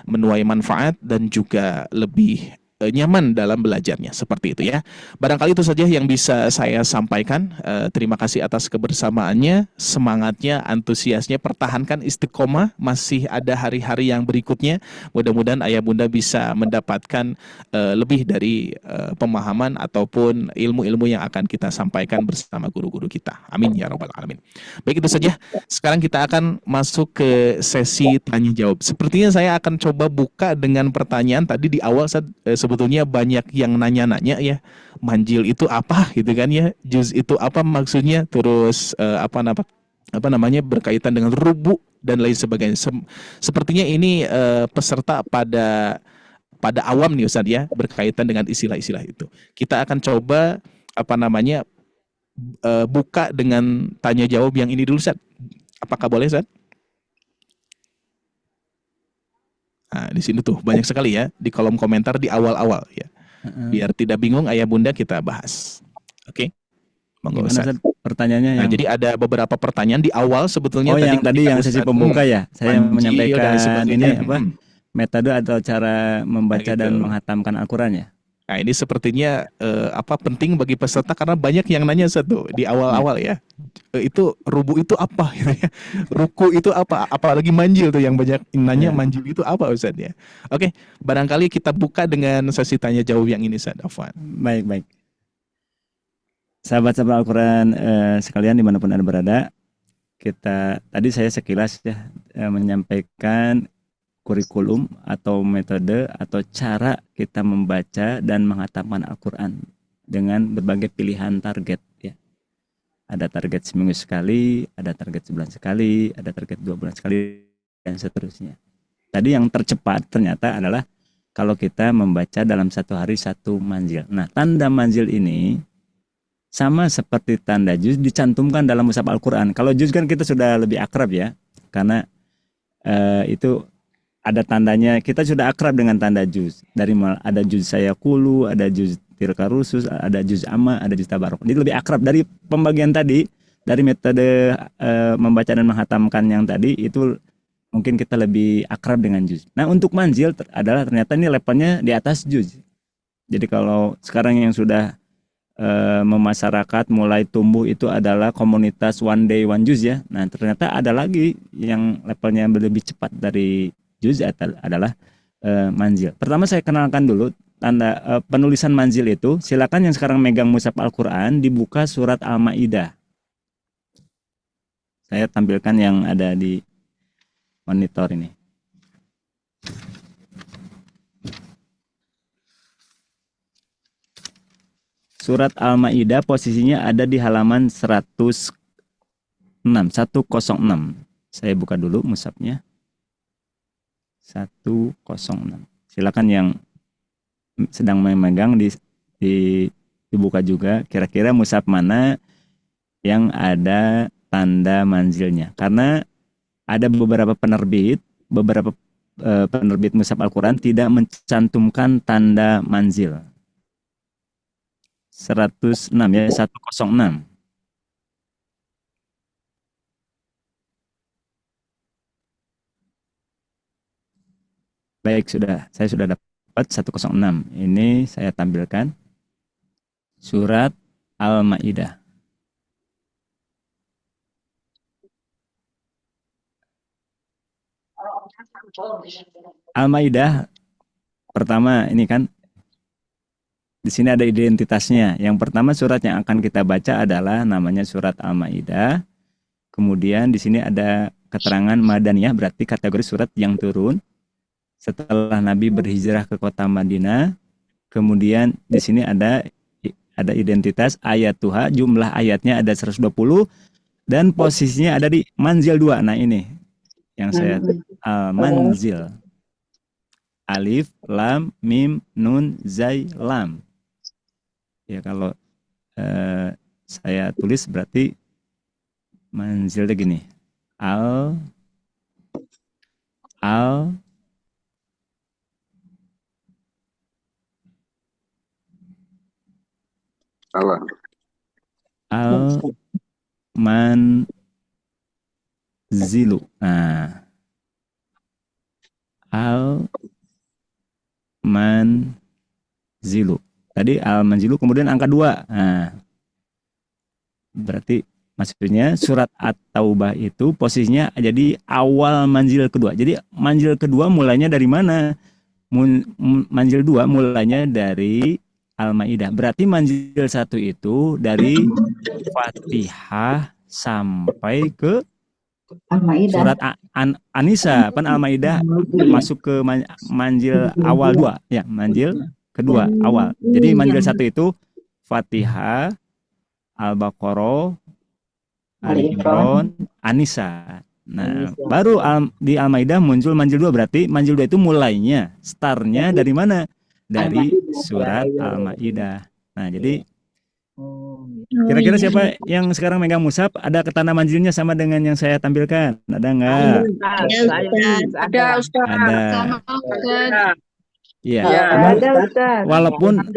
menuai manfaat dan juga lebih nyaman dalam belajarnya, seperti itu ya. Barangkali itu saja yang bisa saya sampaikan. Terima kasih atas kebersamaannya, semangatnya, antusiasnya, pertahankan istiqomah, masih ada hari-hari yang berikutnya. Mudah-mudahan ayah bunda bisa mendapatkan lebih dari pemahaman ataupun ilmu-ilmu yang akan kita sampaikan bersama guru-guru kita. Amin ya rabbal alamin. Baik, itu saja. Sekarang kita akan masuk ke sesi tanya jawab. Sepertinya saya akan coba buka dengan pertanyaan. Tadi di awal saya sebetulnya banyak yang nanya-nanya ya, manjil itu apa gitu kan ya, juz itu apa maksudnya, terus apa namanya berkaitan dengan rubu dan lain sebagainya. Sepertinya ini peserta pada awam nih Ustaz ya, berkaitan dengan istilah-istilah itu. Kita akan coba buka dengan tanya jawab yang ini dulu Ustaz. Apakah boleh Ustaz? Nah, di sini tuh banyak sekali ya di kolom komentar di awal-awal ya. Biar tidak bingung ayah bunda kita bahas. Oke. Monggo Ustaz. Pertanyaannya Nah, jadi ada beberapa pertanyaan di awal sebetulnya tadi yang sesi pembuka ya. Saya manjil menyampaikan ini metode atau cara membaca dan menghatamkan Al-Qur'an ya. Nah, ini sepertinya penting bagi peserta karena banyak yang nanya satu di awal-awal ya. Itu rubu itu apa gitu ya. Ruku itu apa? Apalagi manjil tuh yang banyak nanya manjil itu apa Ustaz ya. Oke, barangkali kita buka dengan sesi tanya jawab yang ini Ustaz. Afwan. Baik. Sahabat-sahabat Al-Qur'an sekalian dimanapun Anda berada, tadi saya sekilas ya menyampaikan kurikulum atau metode atau cara kita membaca dan menghatamkan Al-Quran dengan berbagai pilihan target ya. Ada target seminggu sekali, ada target sebulan sekali, ada target 2 bulan sekali, dan seterusnya. Tadi yang tercepat ternyata adalah kalau kita membaca dalam 1 hari 1 manzil. Nah, tanda manzil ini sama seperti tanda juz dicantumkan dalam mushaf Al-Quran. Kalau juz kan kita sudah lebih akrab ya, karena itu ada tandanya, kita sudah akrab dengan tanda juz. Ada juz sayaqulu, ada juz tilka rusus, ada juz amma, ada juz tabarok. Jadi lebih akrab dari pembagian tadi, dari metode membaca dan menghatamkan yang tadi, itu mungkin kita lebih akrab dengan juz. Nah, untuk manzil adalah ternyata ini levelnya di atas juz. Jadi kalau sekarang yang sudah memasyarakat mulai tumbuh itu adalah komunitas one day one juz ya. Nah, ternyata ada lagi yang levelnya lebih cepat dari juz adalah manzil. Pertama saya kenalkan dulu tanda penulisan manzil itu. Silakan yang sekarang megang mushaf Al-Qur'an dibuka surat Al-Maidah. Saya tampilkan yang ada di monitor ini. Surat Al-Maidah posisinya ada di halaman 106. Saya buka dulu mushafnya. 106. Silakan yang sedang memegang dibuka juga. Kira-kira mushaf mana yang ada tanda manzilnya? Karena ada beberapa penerbit mushaf Al-Quran tidak mencantumkan tanda manzil. 106 ya, 106. Baik, saya sudah dapat 106. Ini saya tampilkan. surat Al-Maidah. Al-Maidah pertama ini kan di sini ada identitasnya. Yang pertama surat yang akan kita baca adalah namanya surat Al-Maidah. Kemudian di sini ada keterangan Madaniyah, berarti kategori surat yang turun setelah Nabi berhijrah ke kota Madinah. Kemudian di sini ada identitas ayat Tuhan, jumlah ayatnya ada 120 dan posisinya ada di manzil 2. Nah ini yang saya manzil. Alif, lam, mim, nun, zai, lam. Ya kalau saya tulis berarti manzilnya gini. Al Salah. Al-manzilu. Nah. Al-manzilu. Tadi al-manzilu kemudian angka 2. Nah. Berarti maksudnya surat At-Taubah itu posisinya jadi awal manzil kedua. Jadi manzil kedua mulainya dari mana? Manzil 2 mulainya dari Al-Maidah. Berarti manzil 1 itu dari Fatihah sampai ke surat An-Nisa. Pan Al-Maidah masuk ke manzil awal 2. Ya, manzil kedua awal. Jadi manzil 1 itu Fatihah, Al-Baqarah, Ali Imran, An-Nisa. Nah, baru di Al-Maidah muncul manzil 2. Berarti manzil 2 itu mulainya, startnya dari mana? Dari surat Al-Maidah. Nah, jadi kira-kira siapa yang sekarang megang mushaf? Ada tanda manzilnya sama dengan yang saya tampilkan? Ada nggak? Ada, Ustaz. Ada. Iya. Ada, Ustaz.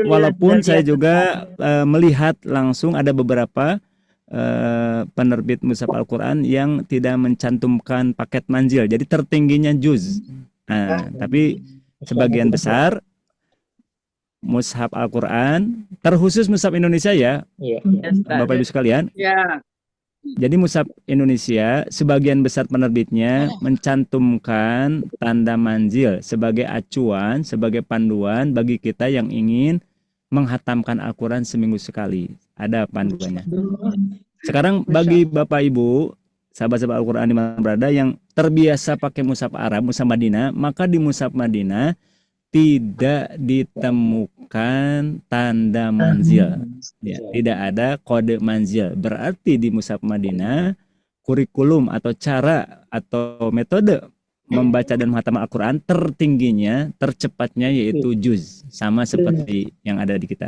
Walaupun saya juga melihat langsung ada beberapa penerbit mushaf Al-Quran yang tidak mencantumkan paket manzil. Jadi tertingginya juz. Nah, tapi sebagian besar mushaf Al-Quran, terkhusus mushaf Indonesia ya, Bapak Ibu sekalian. Jadi mushaf Indonesia, sebagian besar penerbitnya mencantumkan tanda manzil sebagai acuan, sebagai panduan bagi kita yang ingin menghatamkan Al-Quran seminggu sekali. Ada panduannya. Sekarang bagi Bapak Ibu, sahabat-sahabat Al-Quran di mana berada yang terbiasa pakai mushaf Arab, mushaf Madinah, maka di mushaf Madinah tidak ditemukan tanda manzil, ya, tidak ada kode manzil. Berarti di mushaf Madinah kurikulum atau cara atau metode membaca dan menghatam Al-Quran tertingginya, tercepatnya yaitu juz, sama seperti yang ada di kita.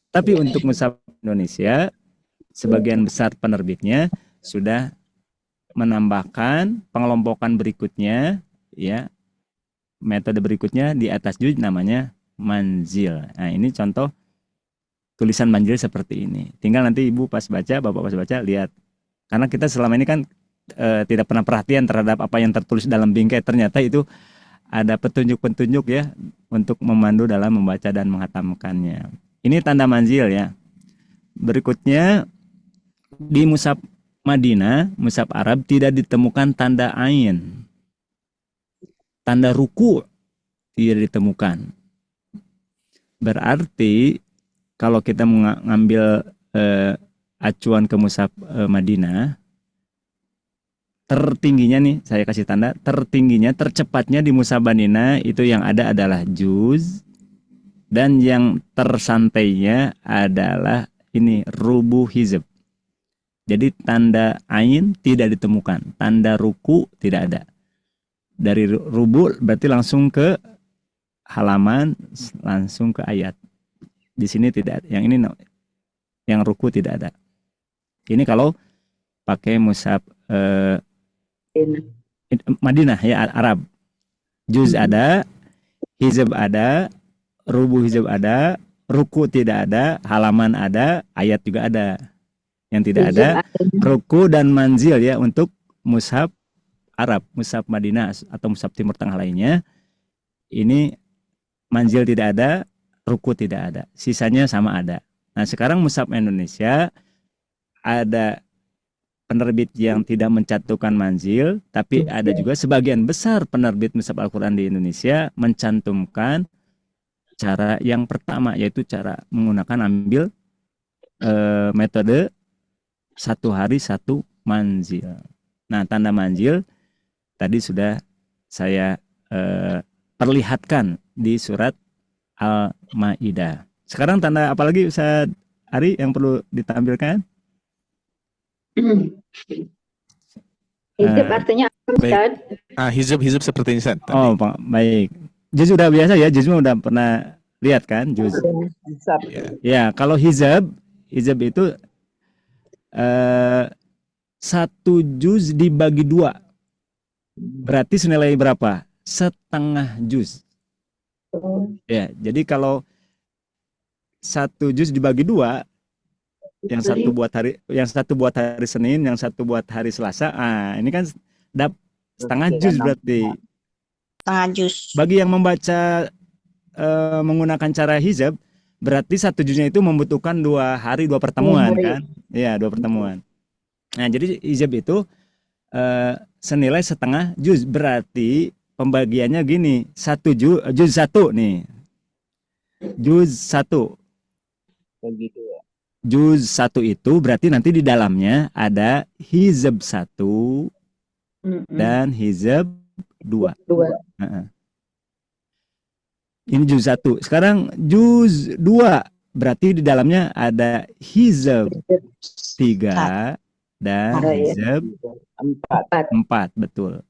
Tapi untuk mushaf Indonesia, sebagian besar penerbitnya sudah menambahkan pengelompokan berikutnya, ya. Metode berikutnya di atas juz namanya manzil. Nah, ini contoh tulisan manzil seperti ini. Tinggal nanti Ibu pas baca, Bapak pas baca, lihat. Karena kita selama ini kan tidak pernah perhatian terhadap apa yang tertulis dalam bingkai. Ternyata itu ada petunjuk-petunjuk ya untuk memandu dalam membaca dan menghatamkannya. Ini tanda manzil ya. Berikutnya di mushaf Madinah, mushaf Arab tidak ditemukan tanda ain. Tanda ruku tidak ditemukan. Berarti kalau kita mengambil acuan ke mushaf Madinah, tertingginya nih saya kasih tanda, tertingginya, tercepatnya di mushaf Madinah itu yang ada adalah juz, dan yang tersantainya adalah ini rubu hizb. Jadi tanda ain tidak ditemukan, tanda ruku tidak ada. Dari rubu berarti langsung ke halaman, langsung ke ayat. Di sini tidak ada. Yang ini yang ruku tidak ada. Ini kalau pakai mushaf Madinah ya, Arab. Juz ada, hizb ada, rubu hizb ada, ruku tidak ada, halaman ada, ayat juga ada. Yang tidak ada ruku dan manzil ya untuk mushaf Arab, mushaf Madinah atau mushaf Timur Tengah lainnya. Ini manzil tidak ada, ruku tidak ada. Sisanya sama ada. Nah, sekarang mushaf Indonesia ada penerbit yang tidak mencantumkan manzil, tapi ada juga sebagian besar penerbit mushaf Al-Quran di Indonesia mencantumkan cara yang pertama, yaitu cara menggunakan ambil metode 1 hari 1 manzil. Nah, tanda manzil tadi sudah saya perlihatkan di surat Al-Maidah. Sekarang tanda apa lagi Ustaz Ari yang perlu ditampilkan? Hizab artinya apa, Ustaz? Hizab seperti ini, Ustaz. Oh, baik. Juz udah biasa ya, juz udah pernah lihat kan, juz. Ya, kalau hizab itu 1 juz dibagi 2. Berarti senilai berapa? Setengah juz. Ya, jadi kalau 1 juz dibagi 2, yang satu buat hari Senin, yang satu buat hari Selasa. Ini kan setengah juz berarti. Setengah juz. Bagi yang membaca menggunakan cara hizab, berarti 1 juznya itu membutuhkan 2 hari 2 pertemuan kan? Ya, 2 pertemuan. Nah, jadi hizab itu senilai setengah juz. Berarti pembagiannya gini, 1 juz 1 nih. Juz 1. Juz 1 itu berarti nanti di dalamnya ada hizab 1 dan hizab 2. Ini juz 1. Sekarang juz 2 berarti di dalamnya ada hizab 3 dan hizab 4. Betul.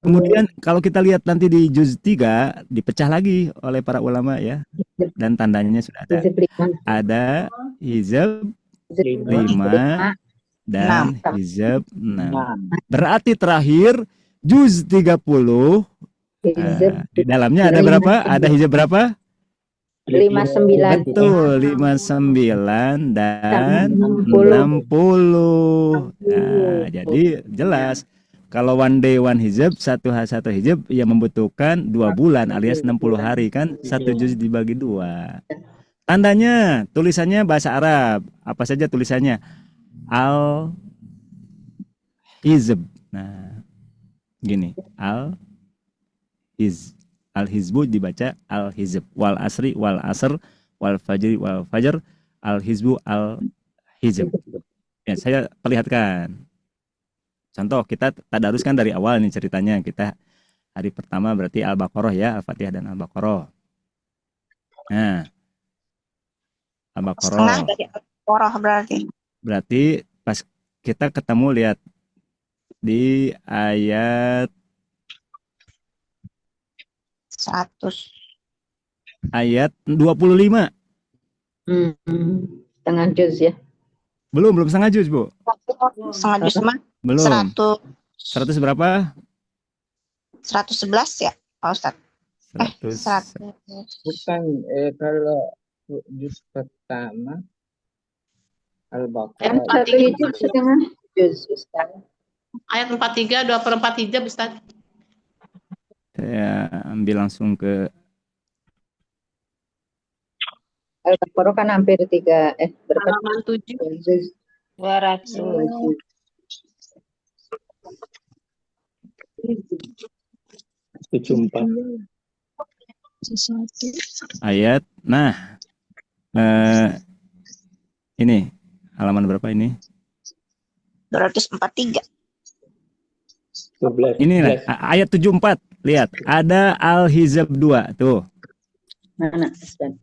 Kemudian kalau kita lihat nanti di juz 3 dipecah lagi oleh para ulama ya. Dan tandanya sudah ada. Ada hizab 5 dan hizab 6. Berarti terakhir juz 30. Di dalamnya ada berapa? Ada hizab berapa? 59. Betul, 59 dan 60. Nah, jadi jelas kalau one day one hizab, 1 hizab yang membutuhkan 2 bulan alias 60 hari kan, 1 juz dibagi 2. Tandanya, tulisannya bahasa Arab. Apa saja tulisannya? Al-hizb. Nah, gini, Al-hizbu dibaca al-hizb. Wal asri wal asr wal fajri wal fajr. Al-hizbu al-hizb. Ya, saya perlihatkan. Contoh, kita tadaruskan dari awal nih ceritanya. Kita hari pertama berarti Al-Baqarah ya, Al-Fatihah dan Al-Baqarah. Nah, Al-Baqarah. Setengah dari Al-Baqarah berarti. Berarti pas kita ketemu lihat di ayat 100. Ayat 25. Setengah juz ya. Belum setengah juz, Bu. Setengah juz mah? Belum. 100 berapa? 111 ya, Pak Ustaz? 100. Bukan, kalau juz pertama Al-Baqarah. Satu hijab setengah juz, Ustaz. Ayat 43, 2/4 hijab, Ustaz. Saya ambil langsung ke Al-Baqarah kan hampir 3 halaman 7. 200. ayat. Nah, ini halaman berapa ini? 243. Ini ayat 74. Lihat, ada Al-Hizab 2 tuh. Mana, Ustaz?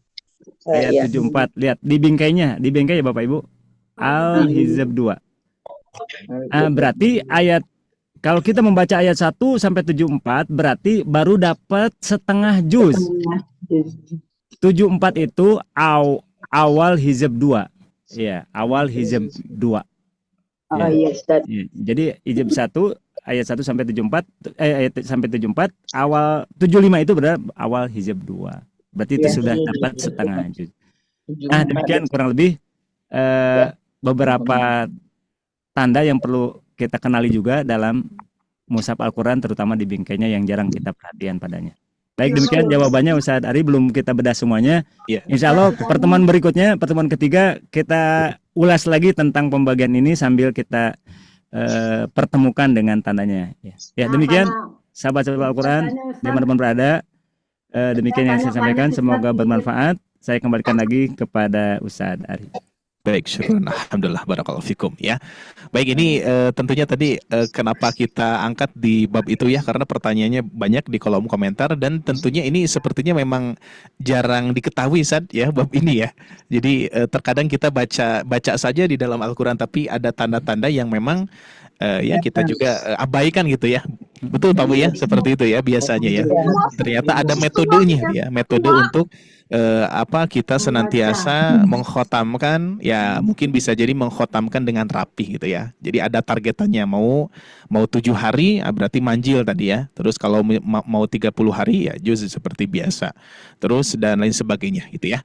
Ayat 74. Lihat di bingkainya, ya Bapak Ibu. Al-Hizab 2. Berarti ayat, kalau kita membaca ayat 1 sampai 74 berarti baru dapat setengah juz. 74 itu awal hizab 2. Ya, awal hizab 2. Oh iya, Ustaz. Ya, jadi hizab 1 ayat 1 sampai 74 ayat sampai 74, awal 75 itu berarti awal hizab 2. Berarti itu sudah dapat setengah juz. Nah, demikian kurang lebih beberapa tanda yang perlu kita kenali juga dalam mushaf Al-Quran, terutama di bingkainya yang jarang kita perhatian padanya. Baik, demikian jawabannya Ustadz Ari, belum kita bedah semuanya. Iya. Insya Allah pertemuan berikutnya, pertemuan ketiga, kita ulas lagi tentang pembagian ini sambil kita pertemukan dengan tandanya. Ya, demikian sahabat-sahabat Al-Quran dimanapun berada. Demikian yang saya sampaikan, semoga bermanfaat. Saya kembalikan lagi kepada Ustadz Ari. Baik, syukur. Alhamdulillah, barakallahu fikum ya. Baik, ini tentunya tadi kenapa kita angkat di bab itu ya, karena pertanyaannya banyak di kolom komentar dan tentunya ini sepertinya memang jarang diketahui Ustadz ya bab ini ya. Jadi terkadang kita baca saja di dalam Al-Quran tapi ada tanda-tanda yang memang ya kita juga abaikan gitu ya. Betul Pak Bu ya, seperti itu ya biasanya ya. Ternyata ada metodenya ya, metode untuk kita senantiasa mengkhotamkan, ya mungkin bisa jadi mengkhotamkan dengan rapi gitu ya. Jadi ada targetannya, mau 7 hari berarti manjil tadi ya. Terus kalau mau 30 hari ya juz seperti biasa. Terus dan lain sebagainya gitu ya.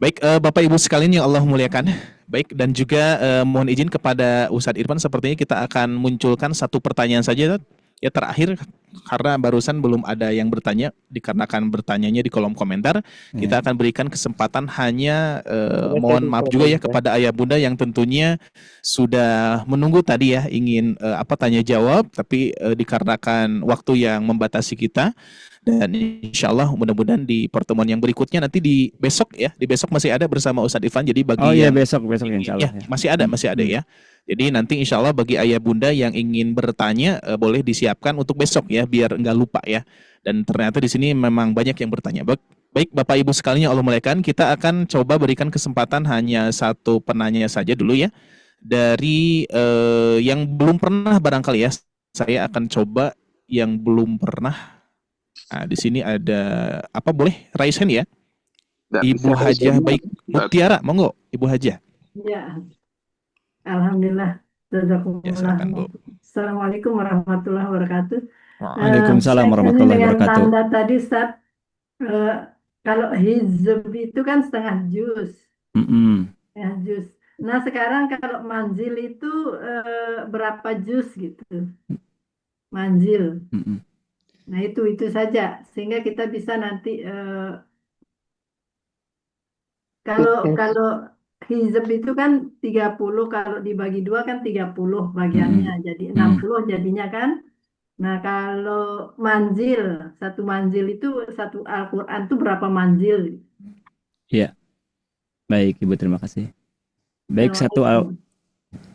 Baik, Bapak Ibu sekalian yang Allah muliakan. Baik, dan juga mohon izin kepada Ustadz Irfan, sepertinya kita akan munculkan satu pertanyaan saja ya terakhir, karena barusan belum ada yang bertanya, dikarenakan bertanyanya di kolom komentar. Kita akan berikan kesempatan hanya mohon maaf juga ya kepada ayah bunda yang tentunya sudah menunggu tadi ya, ingin tanya jawab, tapi dikarenakan waktu yang membatasi kita. Dan insya Allah mudah-mudahan di pertemuan yang berikutnya nanti di besok ya, di besok masih ada bersama Ustadz Irfan. Jadi bagi besok insya Allah ya. Masih ada ya. Jadi nanti insya Allah bagi ayah bunda yang ingin bertanya boleh disiapkan untuk besok ya, biar nggak lupa ya. Dan ternyata di sini memang banyak yang bertanya. Baik Bapak Ibu sekalian yang Allah muliakan, kita akan coba berikan kesempatan hanya satu penanya saja dulu ya. Dari yang belum pernah barangkali ya, saya akan coba yang belum pernah. Nah, di sini ada boleh raise hand ya? Ibu Hajah, baik. Mutiara, monggo Ibu Hajah. Ya. Alhamdulillah. Jazakumullah. Assalamualaikum warahmatullahi wabarakatuh. Waalaikumsalam warahmatullahi wabarakatuh. Dengan tanda tadi Ustaz, kalau hizb itu kan setengah juz. Ya, juz. Nah, sekarang kalau manzil itu berapa juz gitu? Manzil. Nah, itu saja sehingga kita bisa nanti kalau hizb itu kan 30, kalau dibagi 2 kan 30 bagiannya, jadi 60 jadinya kan. Nah, kalau manzil, satu manzil itu satu Al-Quran itu berapa manzil? Iya. Baik Ibu, terima kasih. Baik,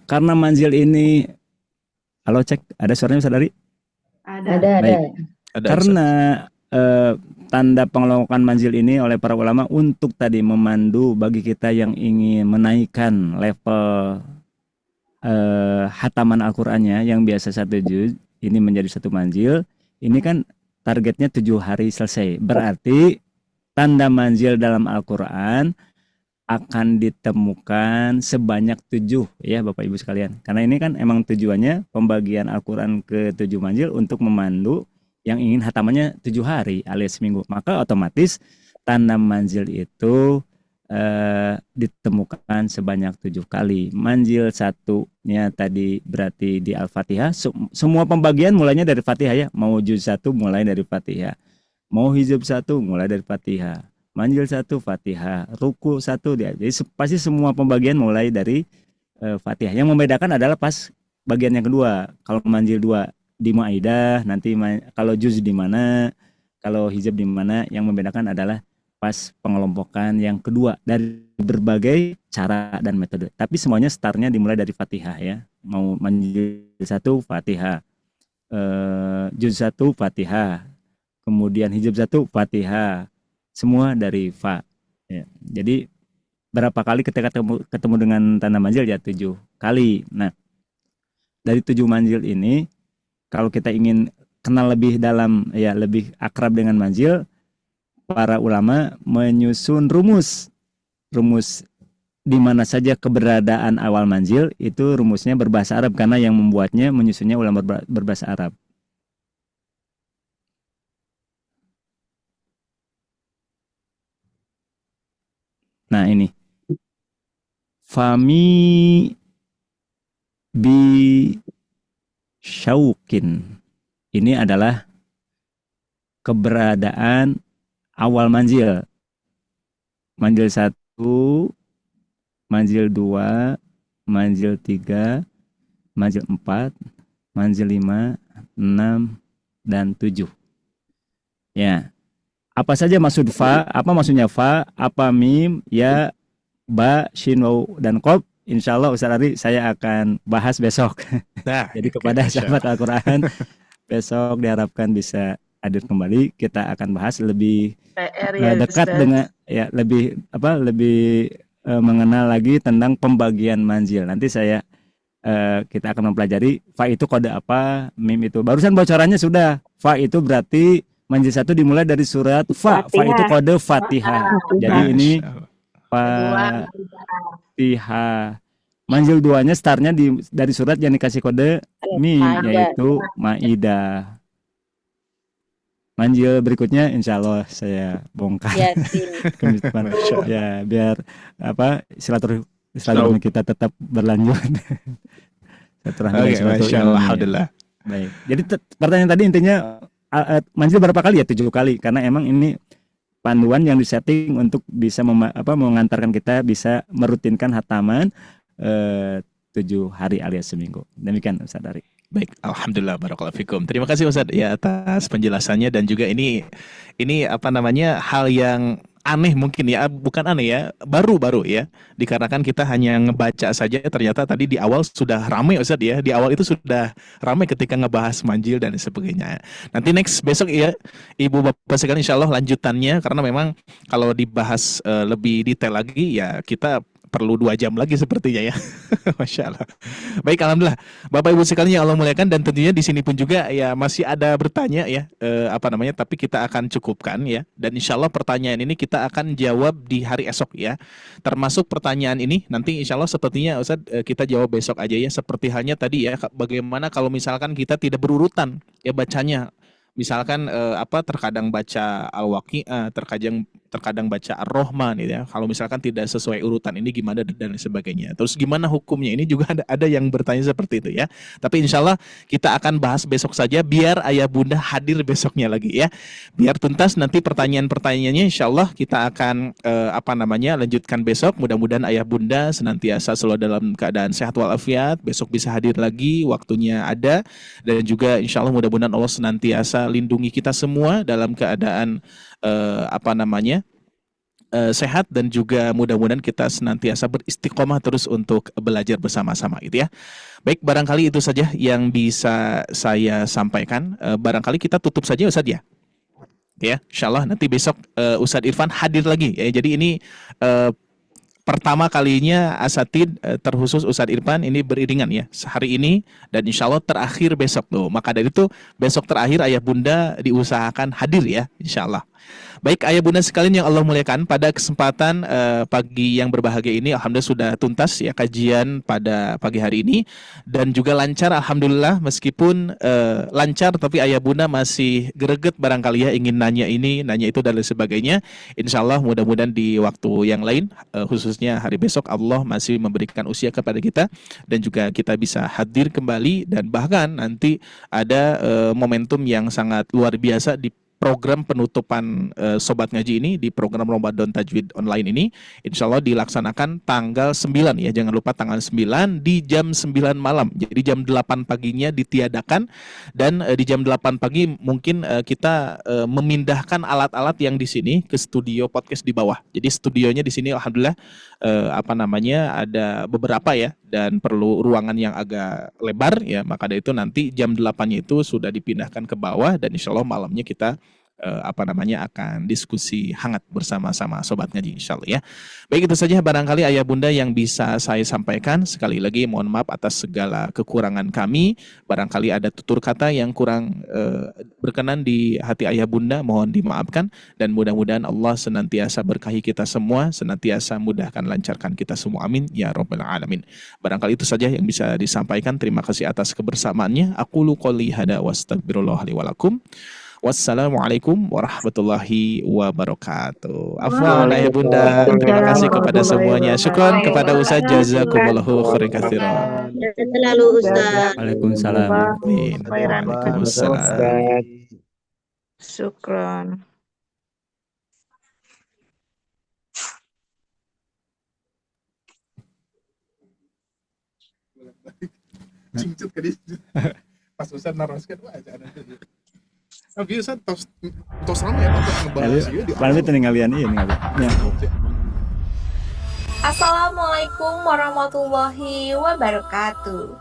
karena manzil ini, halo cek, ada suaranya Ustaz Ari? Ada. Baik. Karena tanda pengelompokan manzil ini oleh para ulama untuk tadi memandu bagi kita yang ingin menaikkan level hataman Al-Qur'annya yang biasa 1 juz ini menjadi 1 manzil. Ini kan targetnya 7 hari selesai. Berarti tanda manzil dalam Al-Qur'an akan ditemukan sebanyak 7 ya Bapak Ibu sekalian. Karena ini kan emang tujuannya pembagian Al-Qur'an ke 7 manzil untuk memandu yang ingin hatamannya 7 hari alias seminggu. Maka otomatis tanda manzil itu ditemukan sebanyak 7 kali. Manzil satunya tadi berarti di Al-Fatihah. Semua pembagian mulainya dari Fatihah ya. Mau juz 1 mulai dari Fatihah. Mau hizb 1 mulai dari Fatihah. Manzil 1 Fatihah. Ruku 1 dia. Jadi pasti semua pembagian mulai dari Fatihah. Yang membedakan adalah pas bagian yang kedua. Kalau manzil 2 di Maidah, nanti kalau juz di mana, kalau hizb di mana, yang membedakan adalah pas pengelompokan yang kedua dari berbagai cara dan metode. Tapi semuanya startnya dimulai dari Fatihah ya. Mau manzil 1 Fatihah, juz 1 Fatihah, kemudian hizb 1 Fatihah, semua dari Fa. Ya. Jadi berapa kali ketika ketemu dengan tanda manzil ya 7 kali. Nah, dari 7 manzil ini kalau kita ingin kenal lebih dalam ya, lebih akrab dengan manzil, para ulama menyusun rumus di mana saja keberadaan awal manzil, itu rumusnya berbahasa Arab karena yang membuatnya menyusunnya ulama berbahasa Arab. Nah, ini Fami bi Syaukin. Ini adalah keberadaan awal manzil. Manzil 1, manzil 2, manzil 3, manzil 4, manzil 5, 6, dan 7. Ya. Apa saja maksud fa? Apa maksudnya fa? Apa mim, ya, ba, shin, waw, dan qaf? Insya Allah Ustaz Ari saya akan bahas besok. Nah, jadi kepada sahabat Al-Quran besok diharapkan bisa hadir kembali. Kita akan bahas lebih dekat dengan lebih mengenal lagi tentang pembagian manzil. Nanti kita akan mempelajari fa itu kode apa, mim itu. Barusan bocorannya sudah. Fa itu berarti manzil 1 dimulai dari surat fa. Fa itu kode Fatihah. Jadi ini Fatihah. Manzil 2-nya startnya dari surat yang dikasih kode mim, yaitu Maidah. Manzil berikutnya insya Allah saya bongkar. Ya, biar silaturahmi kita tetap berlanjut. Masya Allah, alhamdulillah. Baik. Jadi pertanyaan tadi intinya manzil berapa kali ya? 7 kali, karena emang ini panduan yang disetting untuk bisa mengantarkan kita bisa merutinkan hataman 7 hari alias seminggu. Demikian Ustaz Ari. Baik, alhamdulillah, barakallahu fikum. Terima kasih Ustaz ya atas penjelasannya, dan juga ini hal yang aneh mungkin ya, bukan aneh ya, baru ya, dikarenakan kita hanya ngebaca saja, ternyata tadi di awal sudah ramai Ustaz ya, di awal itu sudah ramai ketika ngebahas manzil dan sebagainya. Nanti besok ya Ibu Bapak sekalian insya Allah lanjutannya, karena memang kalau dibahas lebih detail lagi ya kita perlu 2 jam lagi sepertinya ya. Masya Allah. Baik, alhamdulillah. Bapak Ibu sekalian yang Allah muliakan, dan tentunya di sini pun juga ya masih ada bertanya ya, tapi kita akan cukupkan ya. Dan insya Allah pertanyaan ini kita akan jawab di hari esok ya. Termasuk pertanyaan ini nanti insya Allah sepertinya Ustaz kita jawab besok aja ya. Seperti halnya tadi ya, bagaimana kalau misalkan kita tidak berurutan ya bacanya. Misalkan terkadang baca Al-Waqi'ah, terkadang baca Ar-Rahman gitu ya. Kalau misalkan tidak sesuai urutan ini gimana dan sebagainya. Terus gimana hukumnya? Ini juga ada yang bertanya seperti itu ya. Tapi insya Allah kita akan bahas besok saja, biar ayah bunda hadir besoknya lagi ya. Biar tuntas nanti pertanyaan-pertanyaannya insya Allah kita akan lanjutkan besok. Mudah-mudahan ayah bunda senantiasa selalu dalam keadaan sehat walafiat. Besok bisa hadir lagi, waktunya ada. Dan juga insya Allah mudah-mudahan Allah senantiasa lindungi kita semua dalam keadaan sehat, dan juga mudah-mudahan kita senantiasa beristiqomah terus untuk belajar bersama-sama gitu ya. Baik, barangkali itu saja yang bisa saya sampaikan. Barangkali kita tutup saja Ustadz ya. Ya, insyaallah nanti besok Ustadz Irfan hadir lagi ya. Jadi ini pertama kalinya asatid terkhusus Ustadz Irfan ini beriringan ya hari ini, dan insya Allah terakhir besok tuh. Maka dari itu besok terakhir ayah bunda diusahakan hadir ya insya Allah. Baik ayah bunda sekalian yang Allah muliakan, pada kesempatan pagi yang berbahagia ini alhamdulillah sudah tuntas ya kajian pada pagi hari ini, dan juga lancar alhamdulillah. Meskipun lancar tapi ayah bunda masih greget barangkali ya, ingin nanya ini nanya itu dan lain sebagainya. Insya Allah mudah-mudahan di waktu yang lain, khususnya hari besok, Allah masih memberikan usia kepada kita dan juga kita bisa hadir kembali, dan bahkan nanti ada momentum yang sangat luar biasa di program penutupan Sobat Ngaji ini, di program Ramadan Tajwid Online ini, insya Allah dilaksanakan tanggal 9 ya, jangan lupa tanggal 9 di jam 9 malam. Jadi jam 8 paginya ditiadakan, dan di jam 8 pagi mungkin kita memindahkan alat-alat yang di sini ke studio podcast di bawah. Jadi studionya di sini alhamdulillah ada beberapa ya, dan perlu ruangan yang agak lebar ya, maka dari itu nanti jam 8-nya itu sudah dipindahkan ke bawah, dan insya Allah malamnya kita akan diskusi hangat bersama-sama Sobat Ngaji insya Allah ya. Baik, itu saja barangkali ayah bunda yang bisa saya sampaikan. Sekali lagi mohon maaf atas segala kekurangan kami. Barangkali ada tutur kata yang kurang berkenan di hati ayah bunda, mohon dimaafkan, dan mudah-mudahan Allah senantiasa berkahi kita semua, senantiasa mudahkan lancarkan kita semua, amin ya rabbal alamin. Barangkali itu saja yang bisa disampaikan. Terima kasih atas kebersamaannya. Aqulu qouli hada wastaghfirullah li wa lakum. Wassalamualaikum warahmatullahi wabarakatuh. Afwan ayah bunda, terima kasih kepada semuanya. Syukran kepada Ustaz, jazakumullahu khairan katsiran. Selalu Ustaz. Waalaikumsalam. Waalaikumsalam. Syukron. Cingcut ke dia. Pas Ustaz naraskan wah aja ada. Tapi Ustaz tos lama ya Pak ngebahas ieu di Paling teu ngalian ieu ngalian. Assalamualaikum warahmatullahi wabarakatuh.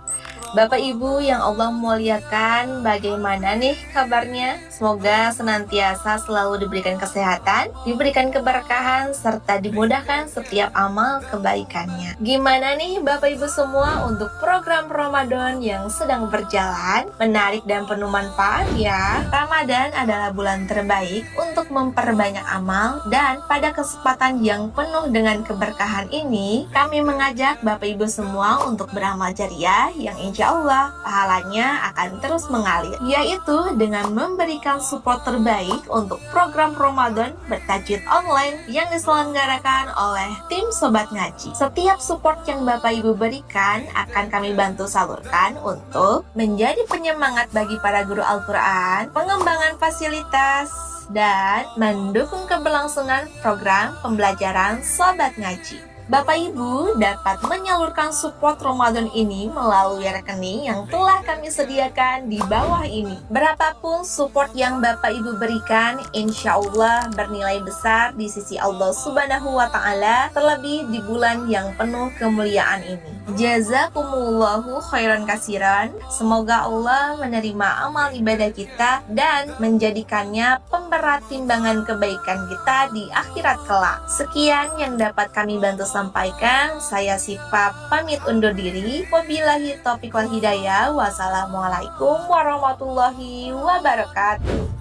Bapak Ibu yang Allah muliakan, bagaimana nih kabarnya? Semoga senantiasa selalu diberikan kesehatan, diberikan keberkahan, serta dimudahkan setiap amal kebaikannya. Gimana nih Bapak Ibu semua untuk program Ramadan yang sedang berjalan? Menarik dan penuh manfaat ya. Ramadan adalah bulan terbaik untuk memperbanyak amal, dan pada kesempatan yang penuh dengan keberkahan ini, kami mengajak Bapak Ibu semua untuk beramal jariah yang insya Allah pahalanya akan terus mengalir, yaitu dengan memberikan support terbaik untuk program Ramadan bertajwid online yang diselenggarakan oleh tim Sobat Ngaji. Setiap support yang Bapak Ibu berikan akan kami bantu salurkan untuk menjadi penyemangat bagi para guru Al-Quran, pengembangan fasilitas, dan mendukung keberlangsungan program pembelajaran Sobat Ngaji. Bapak Ibu dapat menyalurkan support Ramadan ini melalui rekening yang telah kami sediakan di bawah ini. Berapapun support yang Bapak Ibu berikan, insya Allah bernilai besar di sisi Allah Subhanahu wa Ta'ala, terlebih di bulan yang penuh kemuliaan ini. Jazakumullahu khairan kasiran. Semoga Allah menerima amal ibadah kita dan menjadikannya pemberat timbangan kebaikan kita di akhirat kelak. Sekian yang dapat kami bantu sampaikan. Saya Sifa pamit undur diri. Wabillahi taufiq wal hidayah. Wassalamualaikum warahmatullahi wabarakatuh.